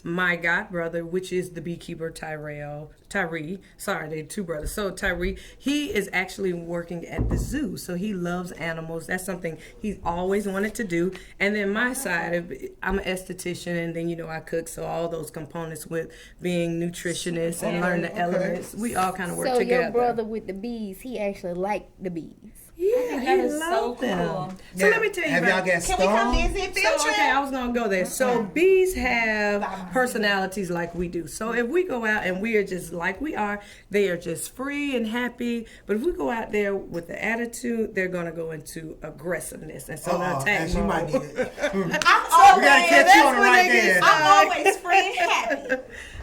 my god brother, which is the beekeeper Tyree, sorry, they're two brothers. So Tyree, he is actually working at the zoo, so he loves animals. That's something he's always wanted to do. And then my side, I'm an esthetician, and then I cook, so all those components with being nutritionist and learn the elements, we all kind of work So together. your brother with the bees, he actually liked the bees. Yeah, that he is so loved them. cool. So let me tell you Have about y'all got Can we come stung? visit So, field trip? okay, I was gonna go there. So bees have personalities like we do. So if we go out and we are just like we are, they are just free and happy. But if we go out there with the attitude, they're gonna go into aggressiveness, and so they'll attack and she might need mode. it. I'm We gotta catch you on the right there. I'm always free and happy.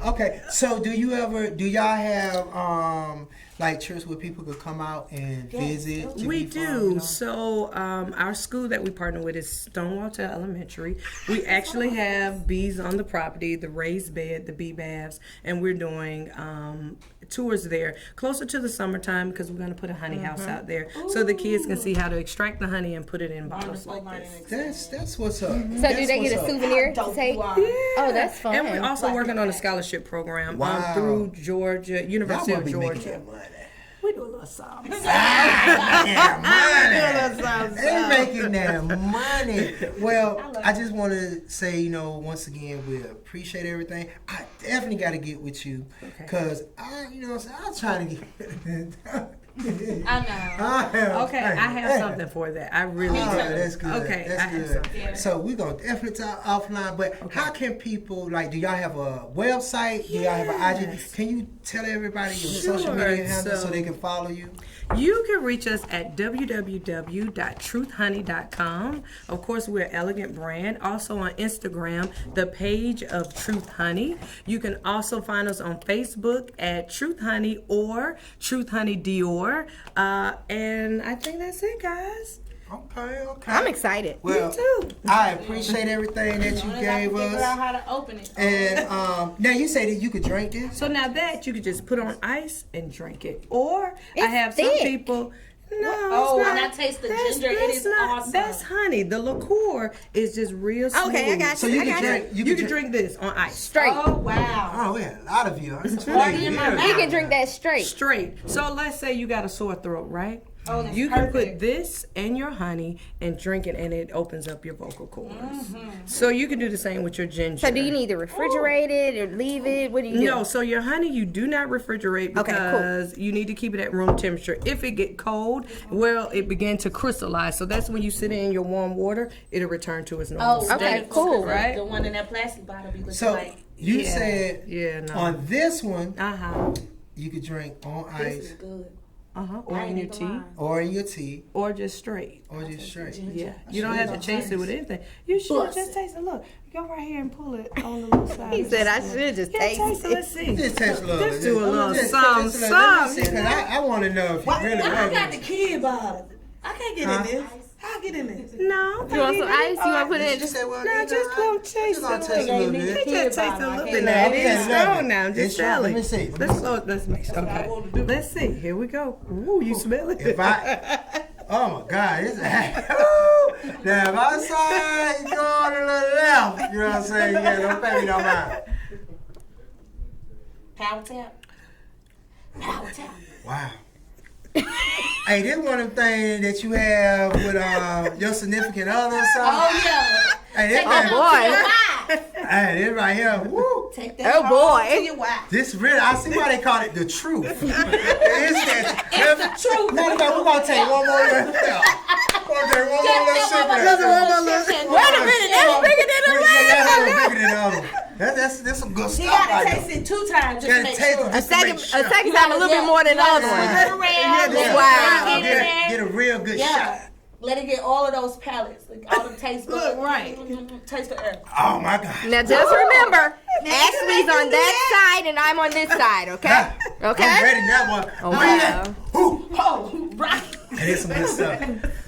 Okay, so do y'all have like trips where people could come out and visit? to We be fun, do. you know? So our school that we partner with is Stonewall Tail Elementary. We actually have bees on the property, the raised bed, the bee baths, and we're doing tours there closer to the summertime because we're going to put a honey house out there so the kids can see how to extract the honey and put it in bottles like this. That's what's up. So do they get a souvenir to take? Oh, that's fun. And we're also working on a scholarship program Wow. Through Georgia, Y'all University must of be making Georgia. that money. We do a little something. They're making that money. Well, I just want to say, once again, we appreciate everything. I definitely got to get with you because I'm trying to get. I know. Okay, I have something for that. I really do. That's good. Okay, that's I have good. something. So we're gonna definitely talk offline. But how can people do y'all have a website? Do y'all have an IG? Can you tell everybody your social media handle so they can follow you? You can reach us at www.truthhoney.com. Of course, we're an elegant brand. Also on Instagram, the page of Truth Honey. You can also find us on Facebook at Truth Honey or Truth Honey Dior. And I think that's it, guys. Okay. I'm excited. Well, too. I appreciate everything that you gave Figure out us. how to open it. And now you say that you could drink this. So now that you could just put on ice and drink it. Or I have some thick. people. No, Oh, it's when not. I taste the That's- ginger, it that's is not- awesome. That's honey. The liqueur is just real smooth. Okay, I got you. So you I can got drink. You can drink this on ice. Straight. Oh, wow. Oh, we had a lot of you. It's Party in my mouth. You can drink that straight. Straight. So let's say you got a sore throat, right? Oh, that's you can perfect. put this and your honey and drink it, and it opens up your vocal cords. So you can do the same with your ginger. So do you need to refrigerate it or leave it? What do you do? No, so your honey you do not refrigerate because you need to keep it at room temperature. If it get cold, well, it begin to crystallize. So that's when you sit it in your warm water, it'll return to its normal state. okay, cool. Right? The one in that plastic bottle be looking So like. you said no. on this one Uh-huh. you could drink on This ice is good. Uh-huh. Or I in ain't your even tea. lying. or in your tea Or just straight. or just straight. Yeah, you don't have to chase it with anything. You should just taste it. Look, go right here and pull it on the little side. He said I should just Yeah, taste taste it. it. Let's see. Just taste a little. Just do a little Just some. taste a little. Let me see, 'cause I want to know if you really I like got the it. kid bottle. I can't get Huh? in this. I'll get in this. No. You want some ice? You want to put it in? She said, well, No, you just know, gonna taste just gonna it. taste a little bit. He just taste a little bit No, now. It okay, is love strong it. now. It's Just strong. tell Let it. me see. Let's make sure. Okay. Let's see. Here we go. Ooh, you smell it? If oh my God, it's now if I saw it going a little left, you know what I'm saying? Yeah, don't pay me no mind. Power tap. Power tap. Wow. Hey, this one of them things that you have with your significant other or something. Oh, yeah. Hey, this Oh, thing- boy. Hey, this right here. Woo. Take that Oh, home boy. to your wife. This really, I see why they call it the truth. It's the truth. Matter of fact, we're going to take one more little step. We're going to take one more little sip of that. Wait a minute, that's bigger than the Yeah, last that's one. bigger than the other one. That's some good You stuff gotta right taste there. it 2 times just Gotta to make taste sure. it A just to make second sure. time, a little bit more than the other one. Turn around. Yeah, Wow. Get a real good Yeah. shot. Let it get all of those pellets, like all the taste buds. Look, right. Taste the earth. Oh my God. Now just remember, Ashley's on that side and I'm on this side, okay? Okay? I'm ready now, one. Oh, Man, wow. whoo. Oh, right. That is some good stuff.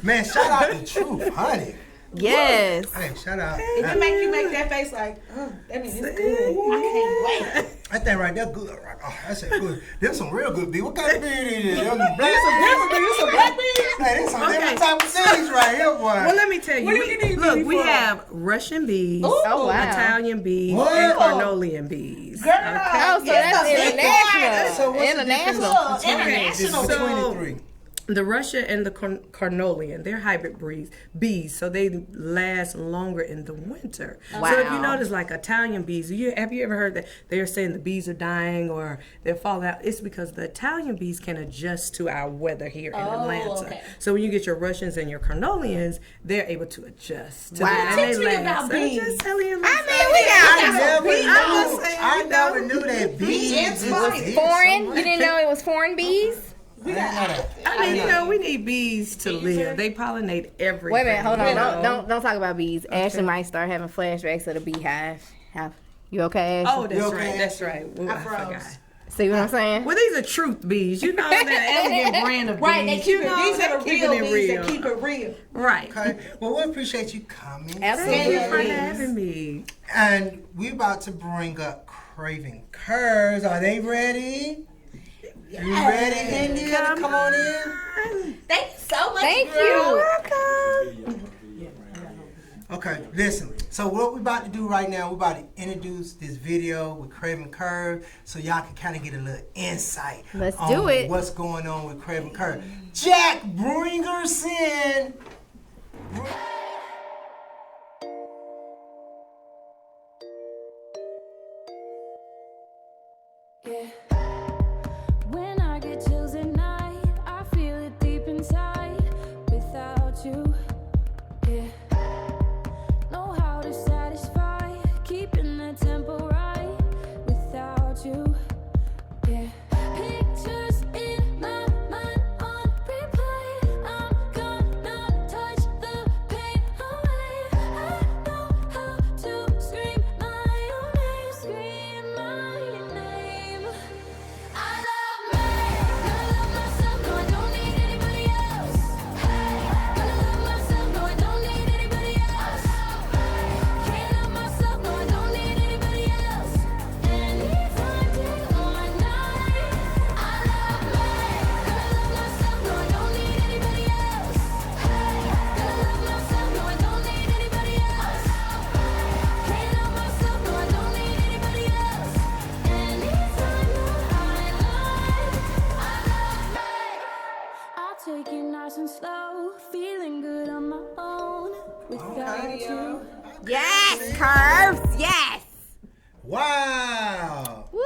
Man, shout out to Truth, honey. Yes. Hey, shout out. It can make you make that face like, that means it's good. I can't wait. That thing right there, good. Right? Oh, that's good. There's some real good beef. What kind of beef is this? There's some black beef. There's some black beans. Hey, there's some different type of seeds right here, boy. Well, let me tell you. Look, we have Russian bees, Oh, wow. Italian bees, What? and Carnolian bees. Girl. Oh, so that's international. So what's the International. difference between International. the 23? The Russia and the Carnolian, they're hybrid bees, so they last longer in the winter. Wow. So if you notice, like Italian bees, have you ever heard that they're saying the bees are dying or they're falling out? It's because the Italian bees can adjust to our weather here in Atlanta. Okay. So when you get your Russians and your Carnolians, they're able to adjust. To Wow. and Teach me about bees. I'm just telling you. I never knew that bees Was foreign? You didn't know it was foreign bees? I mean, you know, we need bees to live. They pollinate everything. Wait a minute, hold on. you know? Don't talk about bees. Ashley might start having flashbacks of the beehive. You okay, Ashley? Oh, that's okay? right. That's right. Ooh, I froze. forgot. See what I'm saying? Well, these are truth bees. You know that elegant brand of bees. Right, they keep you it. know, These are the keeping real it bees real. that keep it real. Right. Okay. Well, we appreciate you coming. Absolutely. Thank you for having me. And we're about to bring up Craving Curves. Are they ready? You ready, India? Come on in. Thank you so much. Thank you. Okay, listen. So what we're about to do right now, we're about to introduce this video with Craving Curve so y'all can kind of get a little insight Let's on do it. what's going on with Craving Curve. Jack Bringerson. When I get chills at night, I feel it deep inside. Without you, yeah. Know how to satisfy, keeping the tempo right. Without you, yeah. Pictures in my mind on replay. I'm gonna touch the pain away. I know how to scream my own name, scream my name. I love me, gonna love myself, no I don't need anybody else. Hey, gonna love myself, no I don't need anybody else. Can't love myself, no I don't need anybody else. Anytime, day or night. I love me, gonna love myself, no I don't need anybody else. Hey, gonna love myself, no I don't need anybody else. Can't love myself, no I don't need anybody else. Anytime that I love me. I'll take it nice and slow, feeling good on my own. Without you. Yes, Curves. Yes. Wow. Woo.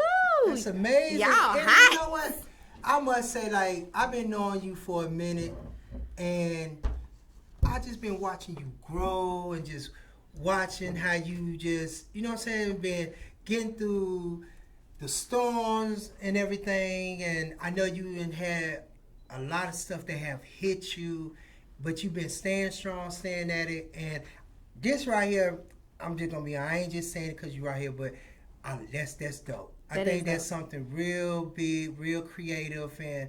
That's amazing. Y'all And hot. You know what? I must say, like, I've been knowing you for a minute, and I just been watching you grow and just watching how you just, you know what I'm saying, been getting through the storms and everything. And I know you done had a lot of stuff that have hit you, but you've been staying strong, staying at it. And this right here, I'm just gonna be, I ain't just saying it because you right here, but that's dope. I That think is that's dope. something real big, real creative, and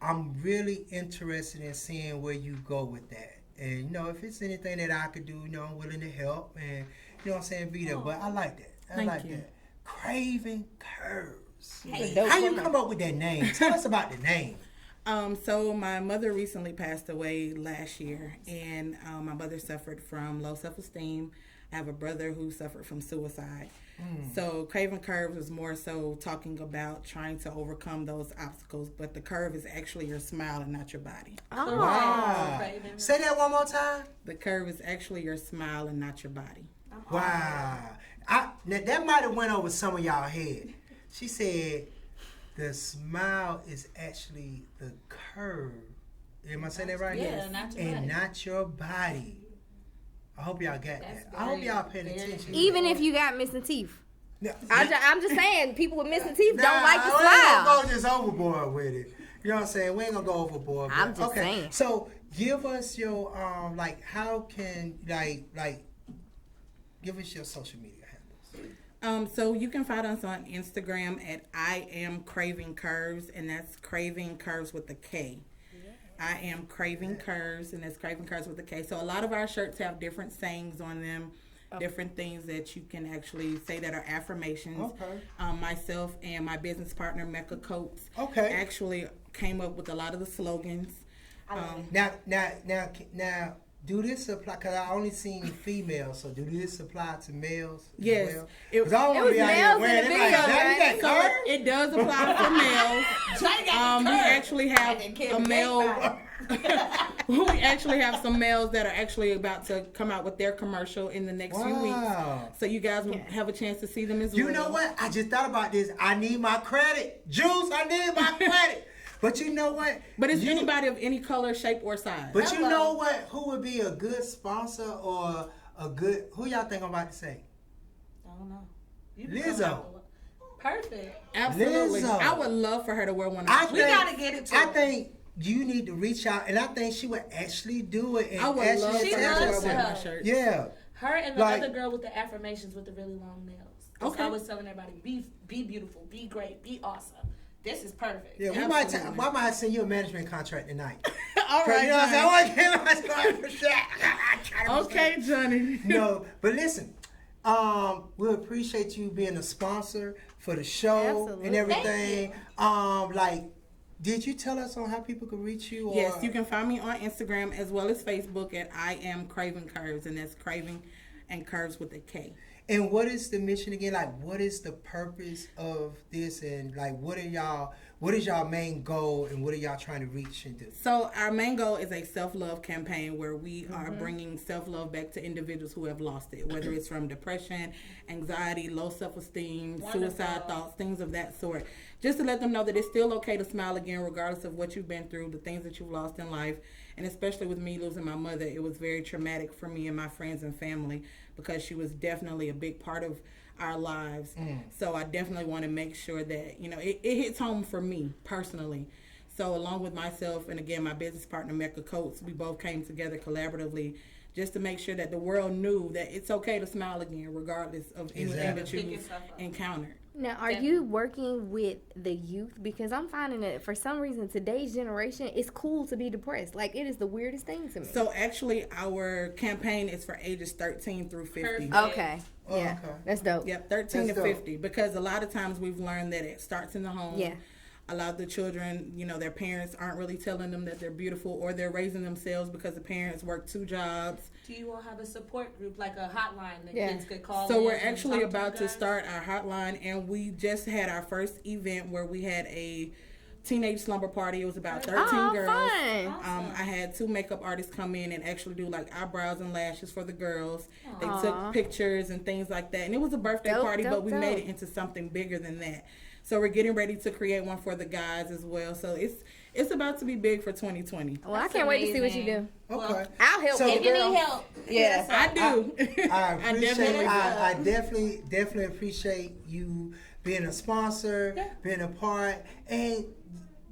I'm really interested in seeing where you go with that. And you know, if it's anything that I could do, you know, I'm willing to help and you know what I'm saying, be there. But I like that. I like that. Craving Curves. How you come up with that name? Tell us about the name. So my mother recently passed away last year, and my mother suffered from low self-esteem. I have a brother who suffered from suicide. So Craving Curves is more so talking about trying to overcome those obstacles, but the curve is actually your smile and not your body. Oh. Wow. Say that one more time. The curve is actually your smile and not your body. Wow. Now that might have went over some of y'all head. She said the smile is actually the curve. Am I saying that right? Yeah, not your and body. not your body. I hope y'all got that. I hope y'all paying attention. Even if you got missing teeth. No, I'm just saying, people with missing teeth nah, don't like to we ain't gonna smile. go just overboard with it. You know what I'm saying? We ain't gonna go overboard. I'm but- just okay. saying. So give us your like how can like give us your social media handles. So you can find us on Instagram at I Am Craving Curves, and that's Craving Curves with a K. I Am Craving Curves, and that's Craving Curves with a K. So a lot of our shirts have different sayings on them, different things that you can actually say that are affirmations. Okay. Myself and my business partner, Mecca Coates, Okay. actually came up with a lot of the slogans. Now, do this apply? Because I only seen females, so do this apply to males? as Yes. well? It- 'Cause I don't it wanna was be out here males in wearing the it like, video, "Now you right? got curves?" It does apply for males. We actually have a male we actually have some males that are actually about to come out with their commercial in the next few weeks. So you guys will have a chance to see them as well. You know what? I just thought about this. I need my credit. Juice, I need my credit. But you know what? But it's anybody of any color, shape, or size. But you know what? Who would be a good sponsor or a good... Who y'all think I'm about to say? I don't know. Lizzo. Perfect. Absolutely. Lizzo. I would love for her to wear one of We gotta get it to I her. think you need to reach out, and I think she would actually do it. And I would actually love She for her to loves wear her. my shirt. Yeah. Her and the Like- other girl with the affirmations with the really long nails. That's Okay. I was telling everybody, be beautiful, be great, be awesome. This is perfect. Yeah, we might. I might send you a management contract tonight. All right, You know what I'm saying? I want to give my Okay, Johnny. No, but listen. We appreciate you being a sponsor for the show Absolutely. and everything. Like, did you tell us on how people could reach you? Or? Yes, you can find me on Instagram as well as Facebook at I am Craving Curves, and that's Craving and Curves with a K. And what is the mission again? Like, what is the purpose of this? And like, what is y'all main goal? And what are y'all trying to reach and do? So our main goal is a self-love campaign where we are bringing self-love back to individuals who have lost it, whether it's from depression, anxiety, low self-esteem, suicide thoughts, things of that sort. Just to let them know that it's still okay to smile again regardless of what you've been through, the things that you've lost in life. And especially with me losing my mother, it was very traumatic for me and my friends and family because she was definitely a big part of our lives. So I definitely want to make sure that, you know, it hits home for me personally. So along with myself and again, my business partner, Mecca Coates, we both came together collaboratively just to make sure that the world knew that it's okay to smile again regardless of anything that you've encountered. Now, are you working with the youth? Because I'm finding that for some reason today's generation, it's cool to be depressed. Like, it is the weirdest thing to me. So actually, our campaign is for ages 13 through 50. Okay. Yeah, that's dope. Yep, 13 That's to dope. 50. Because a lot of times we've learned that it starts in the home. Yeah. A lot of the children, you know, their parents aren't really telling them that they're beautiful, or they're raising themselves because the parents work 2 jobs. Do you all have a support group, like a hotline that Yeah. kids could call? So in we're and actually talk about you to guys? start our hotline, and we just had our first event where we had a teenage slumber party. It was about 13 girls. Fun. I had 2 makeup artists come in and actually do like eyebrows and lashes for the girls. They took pictures and things like that, and it was a birthday party, but we made it into something bigger than that. So we're getting ready to create one for the guys as well. So it's about to be big for 2020. Well, I can't wait to see what you do. Okay. I'll help So you. the If you girl- need help. Yeah, I do. I definitely appreciate you being a sponsor, being a part, and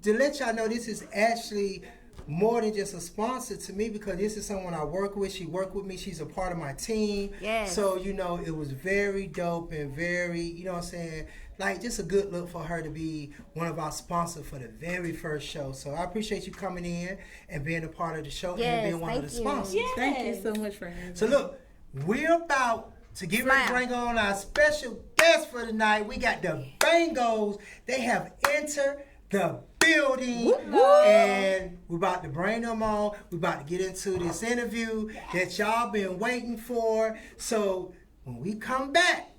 to let y'all know this is actually more than just a sponsor to me, because this is someone I work with. She worked with me. She's a part of my team. Yes. So, you know, it was very dope and very, you know what I'm saying, like just a good look for her to be one of our sponsors for the very first show. So I appreciate you coming in and being a part of the show and being one of the sponsors. Thank you so much for having me. So look, we're about to get ready to bring on our special guest for tonight. We got the Bangos. They have entered the building, and we're about to bring them on. We're about to get into this interview that y'all been waiting for. So when we come back,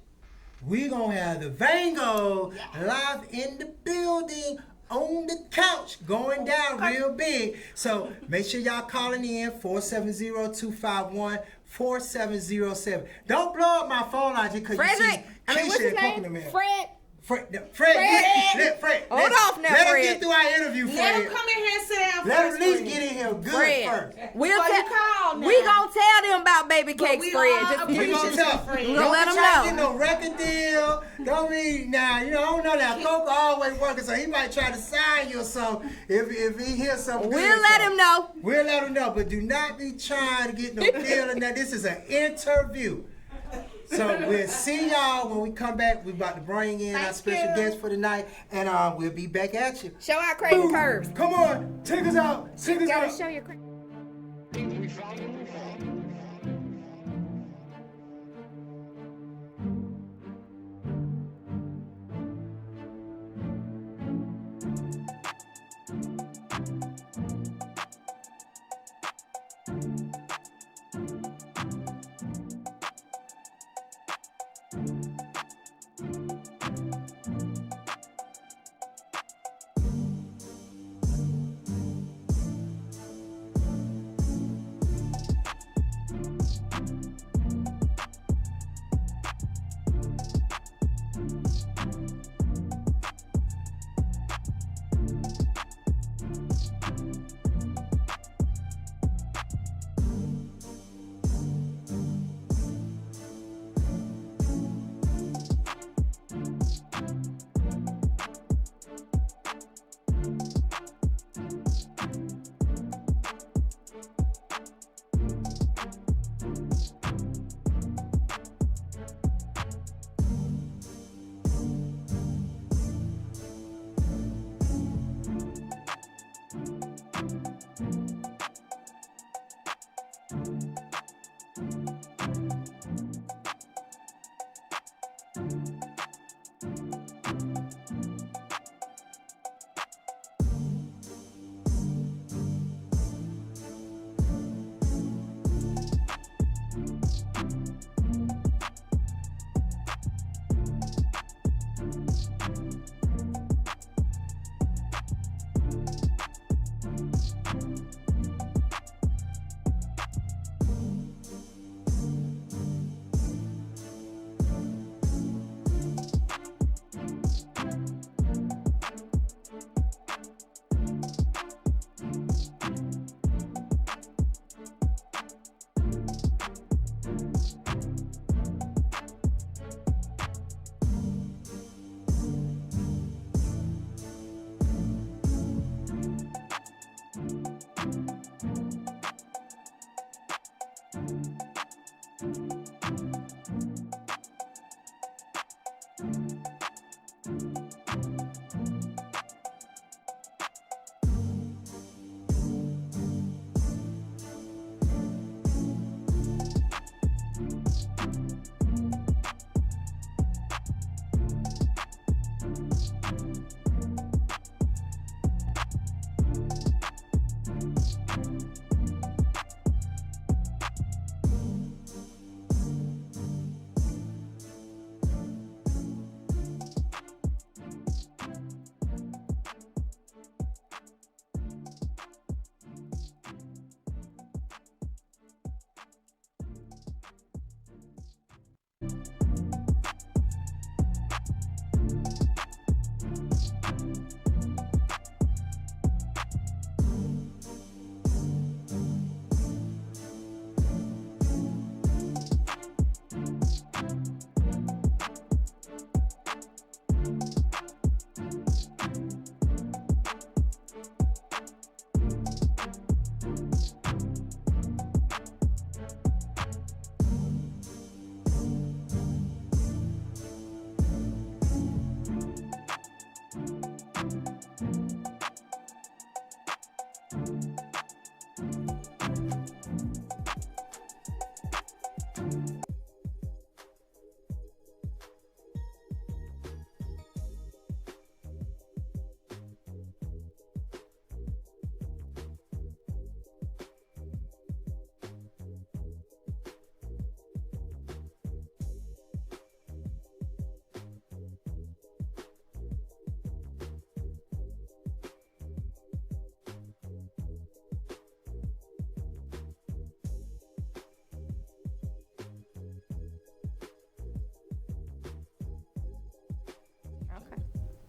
we're going to have the Vango live in the building on the couch going down real big. So make sure y'all calling in 470-251-4707. Don't blow up my phone out here because you see Frederick. I mean, what's Keisha his and Coconut name? Man. Fred. Fred. Hold off now, Let him Fred. get through our interview, Fred. Let him come in here and sit down Let him first. at least get in here good Fred. first. We'll Before you call now. we gonna tell them about baby cakes, we Fred. all Just We gonna appreciate tell. you, Fred. We gonna let Don't him try to know. get no record deal. Don't be now. You know, I don't know now. Coco always working, so he might try to sign you or something if he hears something. We'll good, let so. him know. We'll let him know, but do not be trying to get no deal in that. This is an interview. So we'll see y'all when we come back. We're about to bring in our special guest for the night, and we'll be back at you. Show our crazy curves. Come on, take us out. Take us Gotta out. show your crazy.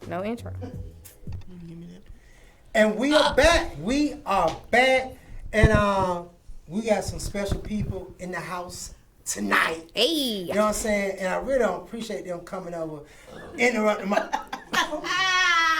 No intro. And we are back. We are back. And we got some special people in the house tonight. Hey. You know what I'm saying? And I really don't appreciate them coming over, interrupting my...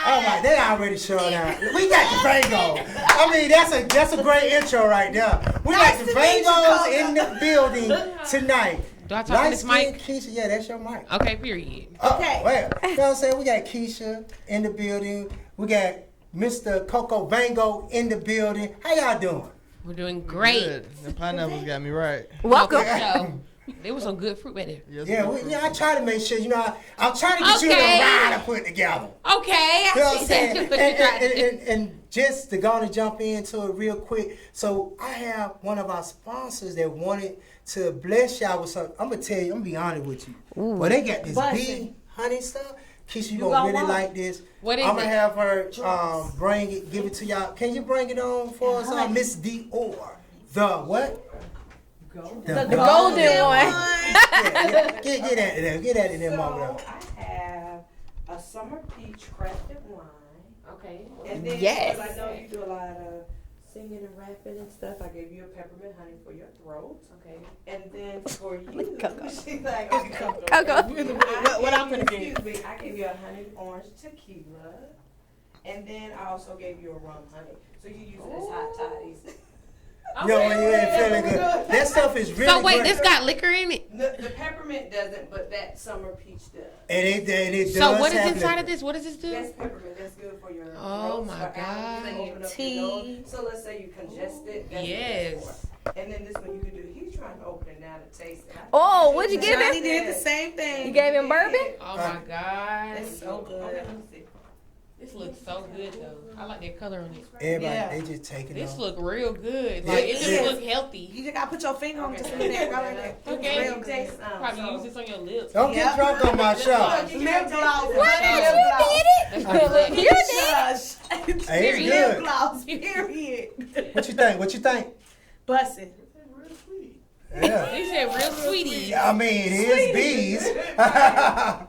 Oh my, they already showed out. We got the Vangos. I mean, that's a great intro right there. We got the Vangos in the building tonight. Do I talk to this mic? Keisha, yeah, that's your mic. Okay, period. Okay. Well, you know what I'm saying? We got Keisha in the building. We got Mr. Coco Vango in the building. How y'all doing? We're doing great. Good. The pineapples got me right. Welcome. There was some good fruit right there. Yes, Yeah, I try to make sure, you know, I'm trying to get you the ride to put together. Okay. You know what I'm saying? And just to go and jump into it real quick. So I have one of our sponsors that wanted to bless y'all with something. I'm going to tell you, I'm going to be honest with you. Ooh. Well, they got this bee honey stuff. Keisha, you going to really like this. What is I'm going it? to have her bring it, give it to y'all. Can you bring it on for us, Miss Dior? The what? The golden one. Yeah. Get at it there, Mama. I have a summer peach crafted wine. Okay. And then, Yes. because I know you do a lot of singing and rapping and stuff, I gave you a peppermint honey for your throat. Okay. And then for you, Coco. she's like, okay. Coco. What I'm gonna give? Excuse me, I gave you a honey orange tequila, and then I also gave you a rum honey. So you use it as hot toddies. Yo, when you ain't feeling good. That stuff is really So wait, great. this got liquor in it? The peppermint doesn't, but that summer peach does. And it does. So what is have inside liquor. of this? What does this do? That's peppermint. That's good for your Oh throat, my for allergies, and God. open up Tea. your nose. So let's say you congested. That's Yes. what that's for. And then this one you can do. He's trying to open it now to taste it. Oh, what'd you give Johnny him? did the same thing. You gave him bourbon? Oh my God. It's so good. Okay, let me see. This looks so good though. I like that color on it. Everybody, they just taking This on. look real good. Like it just look healthy. You just gotta put your finger on just like that, right there. Okay. Real good. Probably use this on your lips. Don't get drunk on my show. Lip gloss. What? You did it? You did it? Hey, it's Lip good. gloss. Period. What you think? What you think? Bust it. Yeah. He said real sweetie. I mean, here's bees. I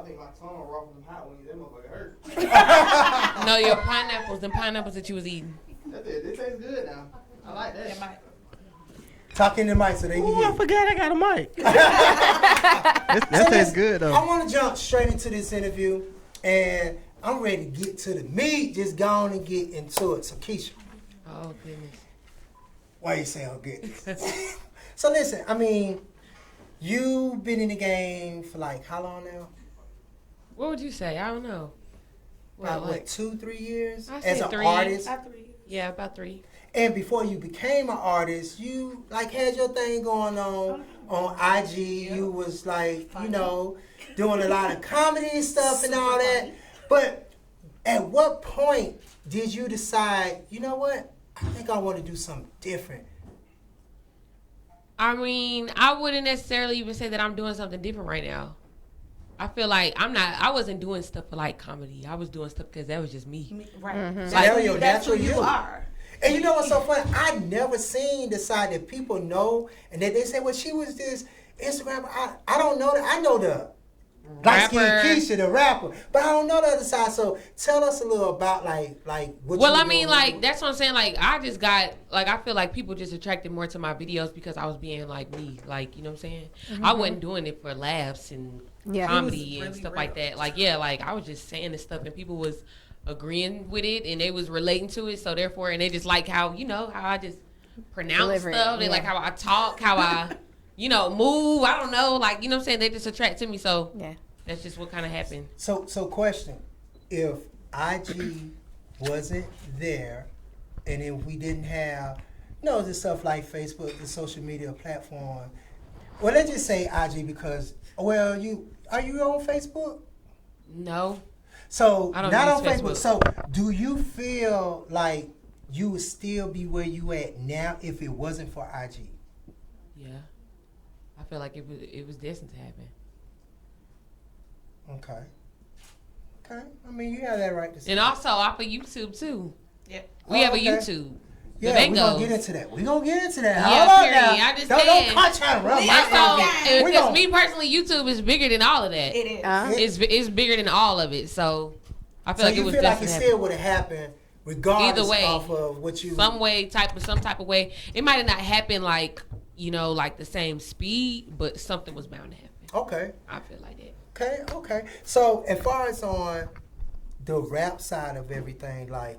think my tongue raw from hot wings. That motherfucker hurt. No, your pineapples, the pineapples that you was eating. That's it. This tastes good now. I like that. Talk in the mic so they can Ooh, hear. I forgot I got a mic. that tastes good though. I want to jump straight into this interview, and I'm ready to get to the meat. Just go on and get into it. So Keisha, Oh goodness. why you say oh goodness? So listen, I mean, you've been in the game for like how long now? What would you say? I don't know. About what, 2-3 years? I As say an 3. artist? About 3. Yeah, about 3. And before you became an artist, you like had your thing going on IG. You was like, you know, doing a lot of comedy and stuff and all that. But at what point did you decide, you know what? I think I want to do something different. I mean, I wouldn't necessarily even say that I'm doing something different right now. I feel like I wasn't doing stuff for like comedy. I was doing stuff because that was just me. Right. Mm-hmm. Like, That's who you are. And you know what's so funny? I never seen the side that people know and that they say, well, she was this Instagram. I don't know that. I know the light-skinned Keisha, the rapper, but I don't know the other side. So tell us a little about like what. Well, I mean, like that's what I'm saying. Like I just got like I feel like people just attracted more to my videos because I was being like me. Like you know what I'm saying? Mm-hmm. I wasn't doing it for laughs and comedy and stuff like that. Like like I was just saying this stuff and people was agreeing with it and they was relating to it. So therefore, and they just like how how I just pronounce stuff. They like how I talk, how I. Move. I don't know. Like, you know what I'm saying? They just attract to me. So, that's just what kind of happened. So question. If IG wasn't there and if we didn't have, the stuff like Facebook, the social media platform, well, let's just say IG because, well, are you on Facebook? No. So, I don't not on use Facebook. So, do you feel like you would still be where you at now if it wasn't for IG? Yeah. I feel like it was destined to happen. Okay. I mean, you have that right to say. And also off of YouTube too. Yeah. We have a YouTube. Yeah, we're gonna get into that. Yeah, period. I just don't punch out around. Because me personally, YouTube is bigger than all of that. It is. It's bigger than all of it. So I feel like it was you feel like it destined still would have happened regardless either way, off of what you some type of way. It might have not happened like like the same speed, but something was bound to happen. Okay. I feel like that. Okay. So as far as on the rap side of everything, like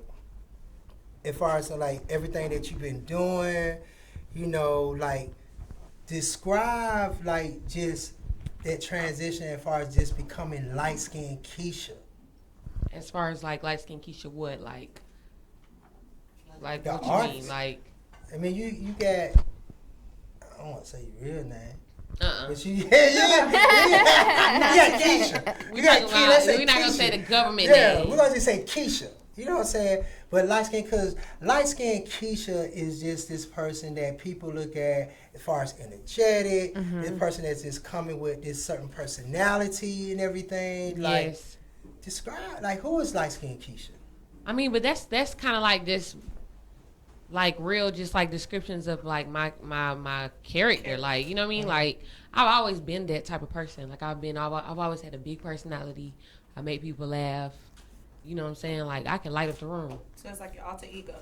as far as like everything that you've been doing, like describe like just that transition as far as just becoming light-skinned Keisha. As far as like light-skinned Keisha, what like the what artist. you mean? Like I mean you got, I don't want to say your real name. But you got Keisha. We're not gonna say the government name. We're gonna just say Keisha. You know what I'm saying? But light skin Keisha is just this person that people look at as far as energetic. This person that's just coming with this certain personality and everything. Like, describe like who is light skin Keisha? I mean, but that's kind of like this. Like real, just like descriptions of like my character, like you know what I mean. Like I've always been that type of person. Like I've always had a big personality. I make people laugh. You know what I'm saying? Like I can light up the room. So it's like your alter ego.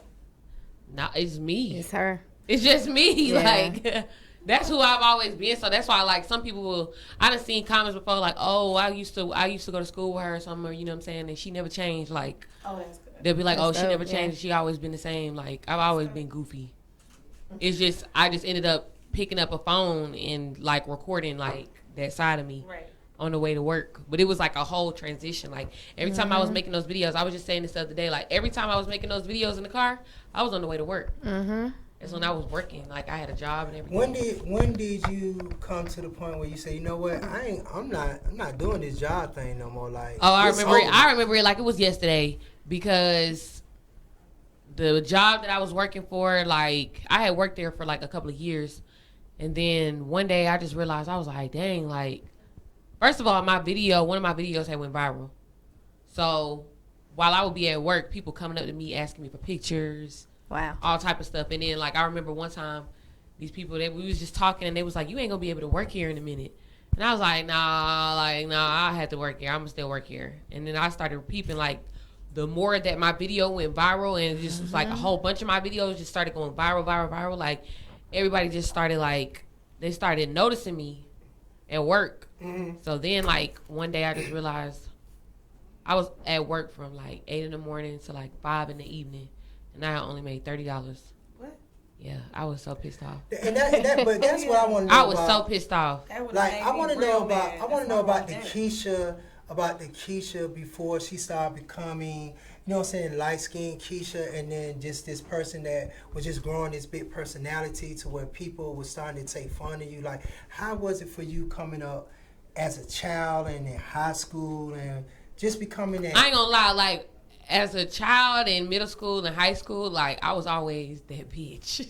No, it's me. It's her. It's just me. Yeah. Like that's who I've always been. So that's why like some people will. I done seen comments before like, oh, I used to go to school with her or something, or you know what I'm saying, and she never changed. Like. Oh, that's good. They'll be like, That's she dope, never changed. She always been the same. Like, I've always been goofy. It's just, I just ended up picking up a phone and, like, recording, like, that side of me on the way to work. But it was, like, a whole transition. Like, every time I was making those videos, I was just saying this the other day, like, every time I was making those videos in the car, I was on the way to work. That's when I was working. Like, I had a job and everything. When did you come to the point where you say, you know what, I'm not doing this job thing no more? Like, I remember it like it was yesterday. Because the job that I was working for, like, I had worked there for, like, a couple of years. And then one day I just realized, I was like, dang, like, first of all, one of my videos had went viral. So while I would be at work, people coming up to me asking me for pictures. Wow. All type of stuff. And then, like, I remember one time, these people, we was just talking, and they was like, you ain't going to be able to work here in a minute. And I was like, nah, I had to work here. I'm going to still work here. And then I started peeping, like, the more that my video went viral and it just was like a whole bunch of my videos just started going viral, like everybody just started like, they started noticing me at work. So then like one day I just realized I was at work from like 8 in the morning to like 5 in the evening and I only made $30. What? Yeah, I was so pissed off. And but that's what I want to know. I was so pissed off. Like I want to know about the Keisha before she started becoming, you know what I'm saying, light-skinned Keisha, and then just this person that was just growing this big personality to where people were starting to take fun of you. Like, how was it for you coming up as a child and in high school and just becoming that? I ain't gonna lie, like, as a child in middle school and high school, like, I was always that bitch.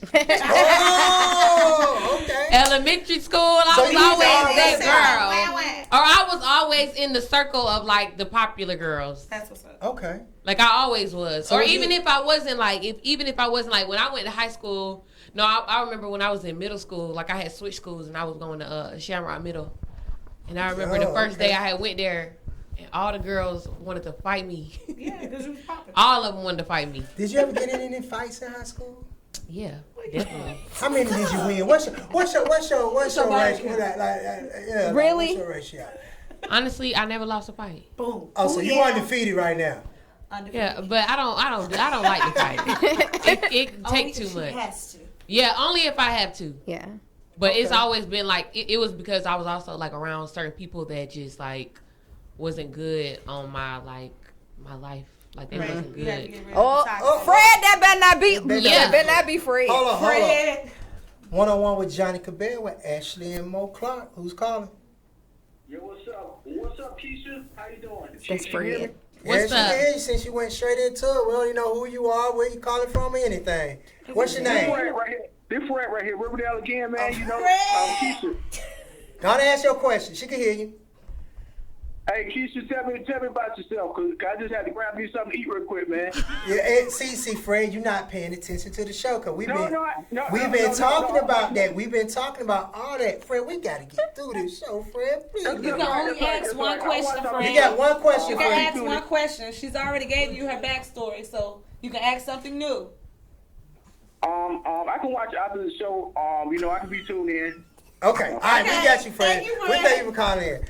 Oh, okay. Elementary school, I was always that girl. Or I was always in the circle of, like, the popular girls. That's what's up. Okay. Like, I always was. So or even if I wasn't, like, when I went to high school, no, I remember when I was in middle school, like, I had switched schools and I was going to Shamrock Middle. And I remember the first day I had went there, and all the girls wanted to fight me. Yeah, because you was popping. All of them wanted to fight me. Did you ever get in any fights in high school? Yeah, definitely. How many did you win? What's your ratio? Really? What's your ratio? Honestly, I never lost a fight. Boom. Oh, so you undefeated right now? Undefeated. Yeah, but I don't like to fight. It take too much. Has to. Yeah, only if I have to. Yeah. But it's always been like it was because I was also like around certain people that just like wasn't good on my life. Like they wasn't good. Fred, that better not be. Yeah, better not be Fred. Hold on. Fred. One-on-one with Johnnie Cabbell with Ashley and Mo Clark. Who's calling? Yo, what's up? What's up, Keisha? How you doing? That's Fred. What's up? Yeah, since you went straight into it, we don't even know who you are, where you calling from, or anything. What's your name? This Fred right here, Riverdale again, man. You know, Keisha. Go on and ask your question. She can hear you. Hey, Keisha, tell me about yourself, cause I just had to grab me something to eat real quick, man. Yeah, see, Fred, you're not paying attention to the show, cause we've been talking about that. We've been talking about all that, Fred. We gotta get through this show, Fred. Please. You can only ask one question, Fred. You got one question. You can ask one question. She's already gave you her backstory, so you can ask something new. I can watch after the show. I can be tuned in. Okay, all right, we got you, Fred. Thank you, We Fred. thank you for calling in.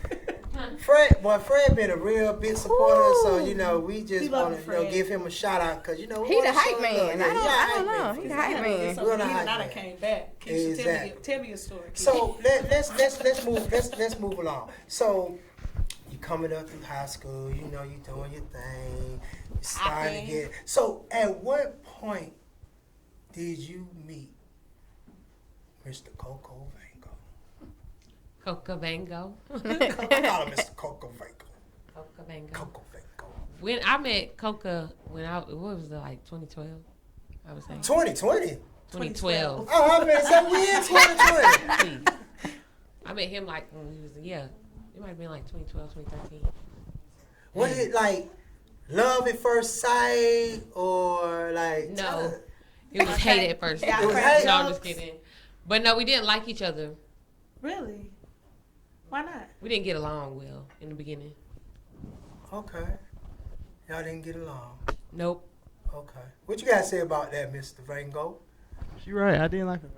Fred been a real big supporter, so we just want to give him a shout out because he the hype man. I don't know. He the hype man. So even I came back. Keisha, Exactly. tell me your story. Keisha. So let's move along. So you coming up through high school, you doing your thing, you starting to get. So at what point did you meet Mr. Coco Vango? Coco Vango. I call him Mr. Coco Vango. Coco Vango. Coco Vango. When I met Coca, what was it, like 2012? I was saying 2020. 2012. Oh, I mean, so we in 2020. I met him like when he was it might have been like 2012, 2013. Was it like love at first sight or like? No, it was hate at first. It was hate? No, I'm just kidding. But no, we didn't like each other. Really? Why not? We didn't get along well in the beginning. Okay. Y'all didn't get along. Nope. Okay. What you guys say about that, Mr. Vango? She right. I didn't like her.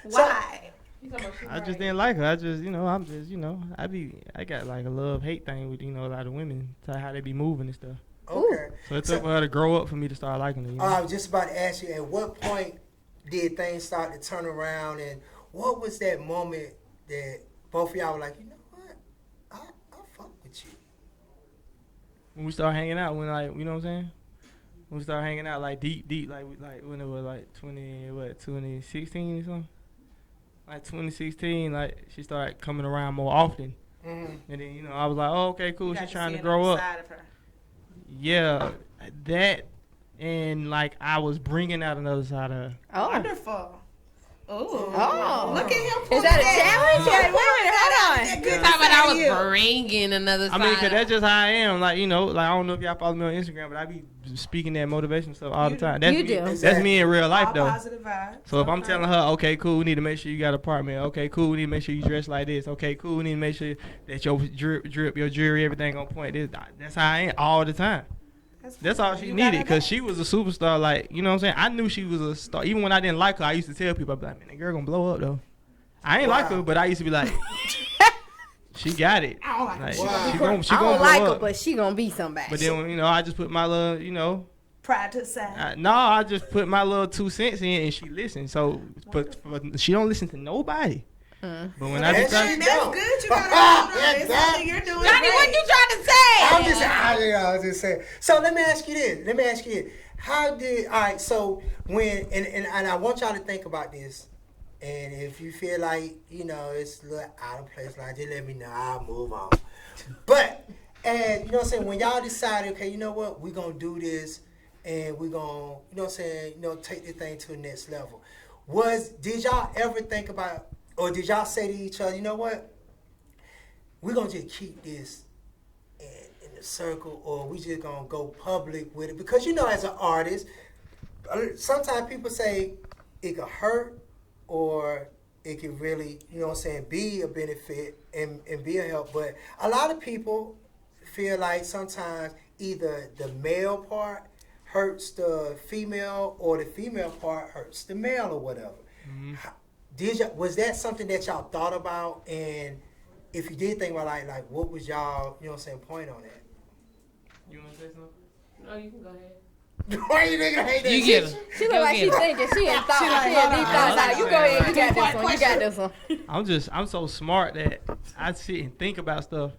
Why? I just didn't like her. I just, I got like a love-hate thing with, a lot of women, to how they be moving and stuff. Okay. So it took for her to grow up for me to start liking her. I was just about to ask you, at what point did things start to turn around, and what was that moment that both of y'all were like, you know what, I'll fuck with you? When we started hanging out, when you know what I'm saying? When we started hanging out like deep, like when it was like 2016 or something? Like 2016, like she started coming around more often. Mm-hmm. And then, I was like, oh, okay, cool. She's trying to grow up. Side of her. Yeah, that, and like I was bringing out another side of her. Oh. Wonderful. Oh. Look at him. Is that a challenge? Wait a minute, hold on. I was bringing another side. I mean, cause that's just how I am. Like, I don't know if y'all follow me on Instagram, but I be speaking that motivation stuff all the time. That's you me. do. That's me in real life, all though. Positive vibes. So if I'm telling her, okay, cool, we need to make sure you got an apartment. Okay, cool, we need to make sure you dress like this. Okay, cool, we need to make sure that your drip, your jewelry, everything on point. That's how I am all the time. That's all she needed, because she was a superstar. Like, you know what I'm saying? I knew she was a star. Even when I didn't like her, I used to tell people, I'd be like, man, that girl gonna blow up, though. I ain't like her, but I used to be like, she got it. I don't like her. She gonna I don't blow like her, up. but she gonna be somebody. But then, I just put my love, Pride to the side. No, I just put my little 2 cents in and she listens. So, but she don't listen to nobody. But when I be talking, That's good. You gotta it's something you're doing. Johnny, what you trying to say? I was just saying. So let me ask you this. How did, all right, so when, and I want y'all to think about this. And if you feel like, you know, it's a little out of place, like, just let me know. I'll move on. But, and you know what I'm saying, when y'all decided, okay, you know what, we're going to do this and we're going to, you know what I'm saying, you know, take this thing to the next level. Did y'all ever think about, or did y'all say to each other, you know what, we're going to just keep this in the circle, or we just going to go public with it? Because, you know, as an artist, sometimes people say it could hurt or it could really, you know what I'm saying, be a benefit and be a help. But a lot of people feel like sometimes either the male part hurts the female or the female part hurts the male or whatever. Mm-hmm. Was that something that y'all thought about? And if you did think about like what was y'all, you know what I'm saying, point on that? You want to say something? No, you can go ahead. Why you nigga hate that? You get her. She look like she thinking. She ain't thought. She ain't deep thoughts. You go ahead. You got this one. You got this one. I'm so smart that I sit and think about stuff.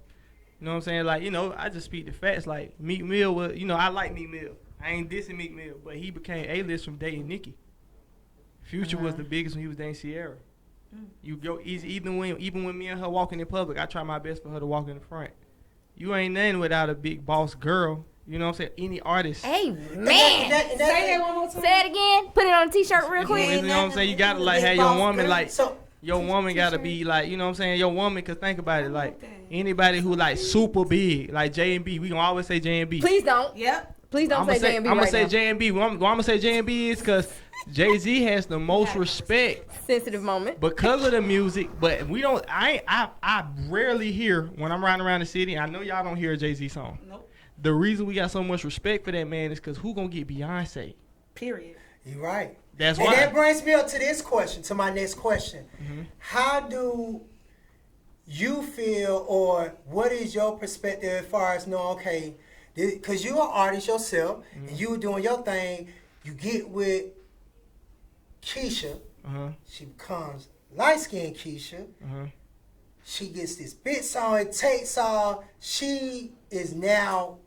You know what I'm saying? Like, you know, I just speak the facts. Like, Meek Mill was, you know, I like Meek Mill. I ain't dissing Meek Mill, but he became A-list from dating Nicki. Future was the biggest when he was dating Sierra. You go easy, even when me and her walking in public, I try my best for her to walk in the front. You ain't nothing without a big boss girl. You know what I'm saying? Any artist. Hey, man. Say that one more time. Say it again. Put it on a t-shirt real quick. You know what I'm saying? You gotta like have your woman like, your woman gotta be like, you know what I'm saying? Your woman, cause think about it, like anybody who like super big, like J&B, we gonna always say J&B. Please don't. Yep. Please don't say J&B I'm right gonna say now. J&B. Why I'm gonna say J&B is cause Jay-Z has the most respect. Sensitive moment. Because of the music, but we don't, I rarely hear when I'm riding around the city, I know y'all don't hear a Jay-Z song. Nope. The reason we got so much respect for that man is because who gonna get Beyonce? Period. You're right. That's and why. That brings me up to this question, to my next question. Mm-hmm. How do you feel, or what is your perspective as far as knowing, okay, because you're an artist yourself, and you were doing your thing, you get with Keisha, she becomes light-skinned Keisha, she gets this bit song, it takes all, she is now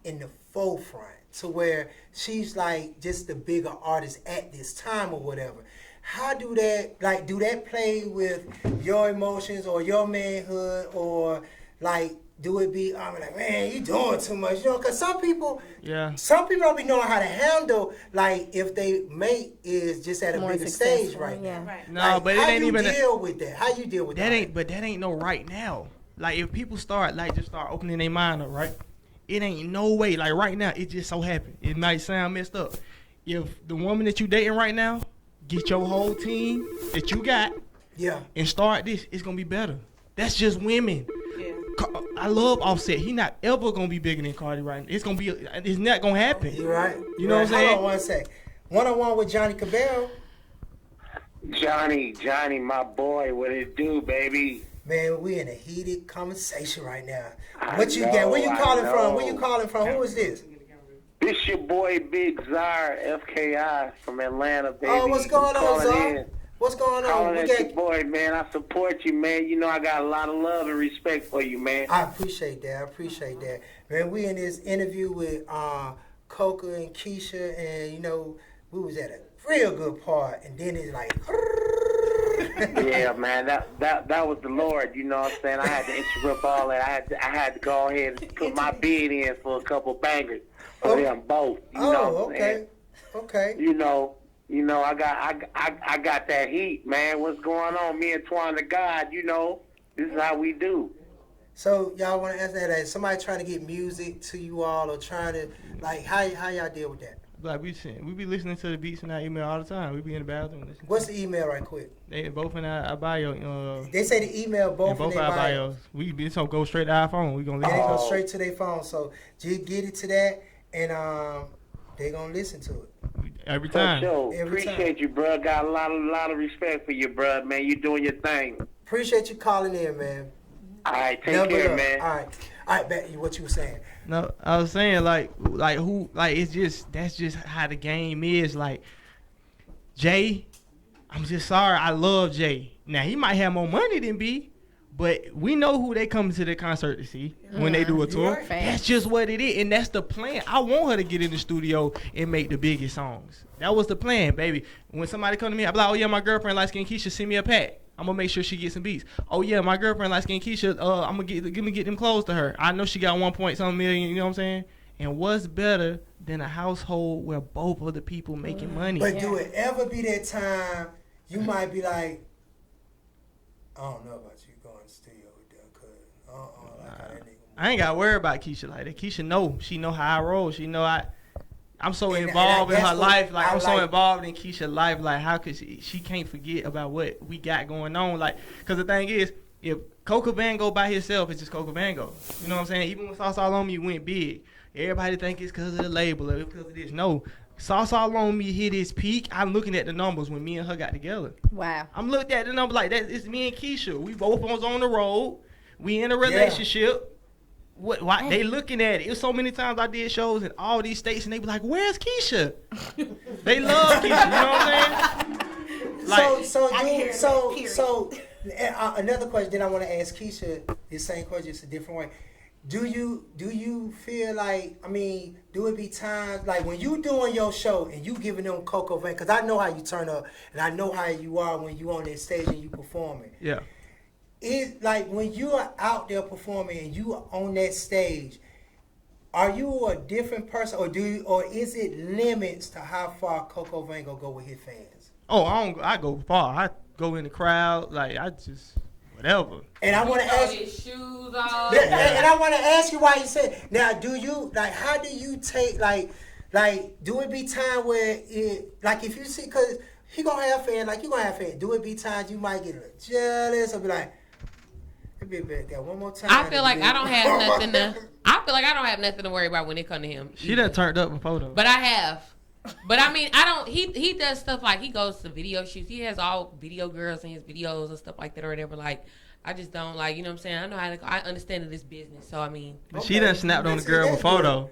in the forefront to where she's like just the bigger artist at this time or whatever. How do that play with your emotions or your manhood, or like do it be, I'm like, man, you doing too much, you know? Because some people don't be knowing how to handle, like, if they mate is just at a bigger stage right now. Right. No, like, but it ain't even. How you deal with that? How you deal with that? But that ain't no right now. Like, if people start opening their mind up, right? It ain't no way. Like, right now, it just so happened. It might sound messed up. If the woman that you dating right now, get your whole team that you got, and start this, it's gonna be better. That's just women. Yeah. I love Offset. He not ever gonna be bigger than Cardi right now. It's not gonna happen. You're right. You know what I'm saying? Hold on one sec. One-on-one with Johnnie Cabbell. Johnny, my boy, what it do, baby? Man, we in a heated conversation right now. What you got? Where you calling from? Where you calling from? Who is this? This your boy Big Czar, FKI from Atlanta, baby. Oh, what's going on, Czar? What's going on? Calling at your boy, man. I support you, man. You know I got a lot of love and respect for you, man. I appreciate that. Man, we in this interview with Coca and Keisha, and you know, we was at a real good part, and then it's like yeah, man, that was the Lord, you know what I'm saying? I had to interrupt all that. I had to go ahead and put my bid in for a couple bangers for them both. You know what I'm saying? Okay. You know, I got that heat, man. What's going on? Me and Twan the God, you know, this is how we do. So y'all want to answer that? Is somebody trying to get music to you all, or trying to, like, how y'all deal with that? Like we be listening to the beats in our email all the time. We be in the bathroom listening. What's the email right quick? They both in our bio. They say the email both in our bios. We so go straight to our phone. We gonna listen. They go straight to their phone. So just get it to that, and they gonna listen to it. Every time. Appreciate you, bro. Got a lot of respect for you, bro. Man, you doing your thing. Appreciate you calling in, man. All right, take care, man. All All right, back what you were saying. No, I was saying like who like it's just that's just how the game is. Like Jay, I'm just sorry. I love Jay. Now he might have more money than B, but we know who they come to the concert to see when they do a tour. Right. That's just what it is, and that's the plan. I want her to get in the studio and make the biggest songs. That was the plan, baby. When somebody come to me, I'm like, oh yeah, my girlfriend light skin Keisha, send me a pack. I'm gonna make sure she gets some beats. Oh yeah, my girlfriend light skin Keisha, I'm gonna get them clothes to her. I know she got 1 point something million. You know what I'm saying? And what's better than a household where both of the people making money? But do it ever be that time you might be like, I don't know about you going to studio with them, cause like how that nigga. I ain't got to worry about Keisha like that. Keisha she know how I roll. She know I'm so involved in her life. Like I'm so involved in Keisha's life. Like how could she can't forget about what we got going on. Like, cause the thing is, if Coco Bango by himself, it's just Coco Bango. You know what I'm saying? Even when Sauce All On Me went big, everybody think it's because of the label or because of this. No, Sauce All On Me hit its peak. I'm looking at the numbers when me and her got together. Wow. I'm looking at the numbers like that. It's me and Keisha. We both was on the road. We in a relationship. Yeah. What they looking at it. It was so many times I did shows in all these states and they be like, where's Keisha? They love Keisha, you know what I'm saying? So another question that I want to ask Keisha, the same question, just a different way. Do you feel like, I mean, do it be times like when you doing your show and you giving them Coco Van, because I know how you turn up and I know how you are when you on that stage and you performing. Yeah. It's like when you are out there performing and you are on that stage, are you a different person, or is it limits to how far Coco Van go with his fans? Oh, I go far. I go in the crowd, like I just whatever. And I want to ask his shoes off. And I want to ask you why you said. Now, do you like? How do you take like? Do it be time where it like if you see, because he gonna have fans, like you gonna have fans. Do it be times you might get a little jealous or be like, that one more time. I feel like I don't have nothing to. I feel like I don't have nothing to worry about when it come to him. She done turned up before though. But I have. But I mean, I don't. He does stuff like he goes to video shoots. He has all video girls in his videos and stuff like that or whatever. Like I just don't like. You know what I'm saying? I know how to. I understand that it's business. So I mean. But she done snapped on the girl before though.